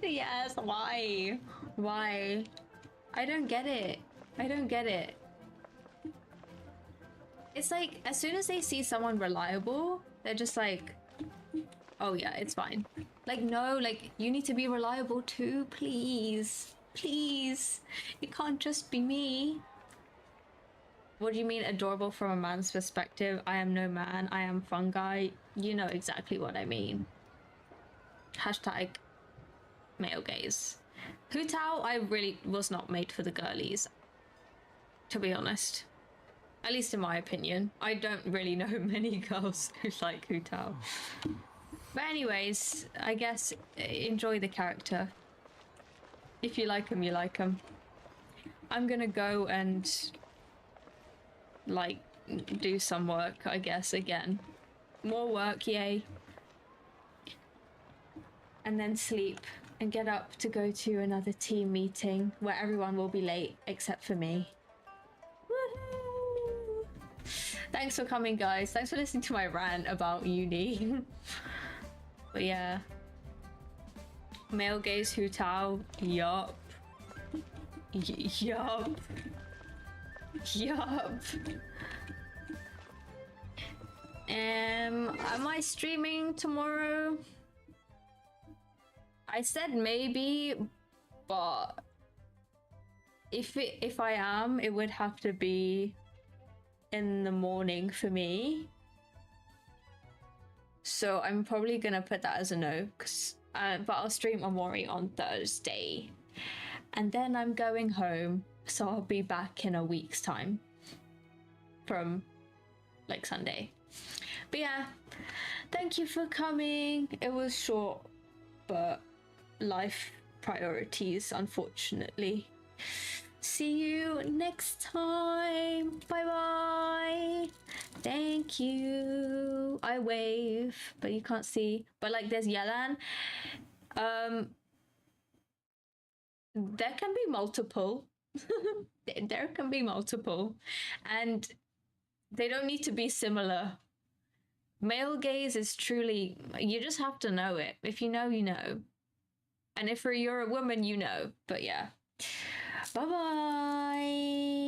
[SPEAKER 1] yes, why? Why? I don't get it. I don't get it. It's like, as soon as they see someone reliable, they're just like, oh yeah, it's fine. Like, no, like, you need to be reliable too, please. Please, it can't just be me. What do you mean adorable from a man's perspective? I am no man, I am fungi. You know exactly what I mean. Hashtag male gaze. Hu Tao, I really was not made for the girlies, to be honest. At least in my opinion. I don't really know many girls who like Hu Tao. But anyways, I guess enjoy the character. If you like him, you like him. I'm gonna go and like do some work, I guess, again. More work, yay. And then sleep and get up to go to another team meeting where everyone will be late except for me. Woohoo! Thanks for coming, guys. Thanks for listening to my rant about uni. But yeah. Male gaze Hu Tao. Yup. Yup. Yup. Am I streaming tomorrow? I said maybe, but if I am, it would have to be in the morning for me. So I'm probably gonna put that as a no, but I'll stream Omori on Thursday. And then I'm going home, so I'll be back in a week's time from like Sunday. But yeah, thank you for coming. It was short, but life priorities, unfortunately. See you next time. Bye bye. Thank you. I wave, but you can't see. But like, there's Yelan. There can be multiple. There can be multiple, and they don't need to be similar. Male gaze is truly, you just have to know it. If you know, you know. And if you're a woman, you know. But yeah. Bye-bye.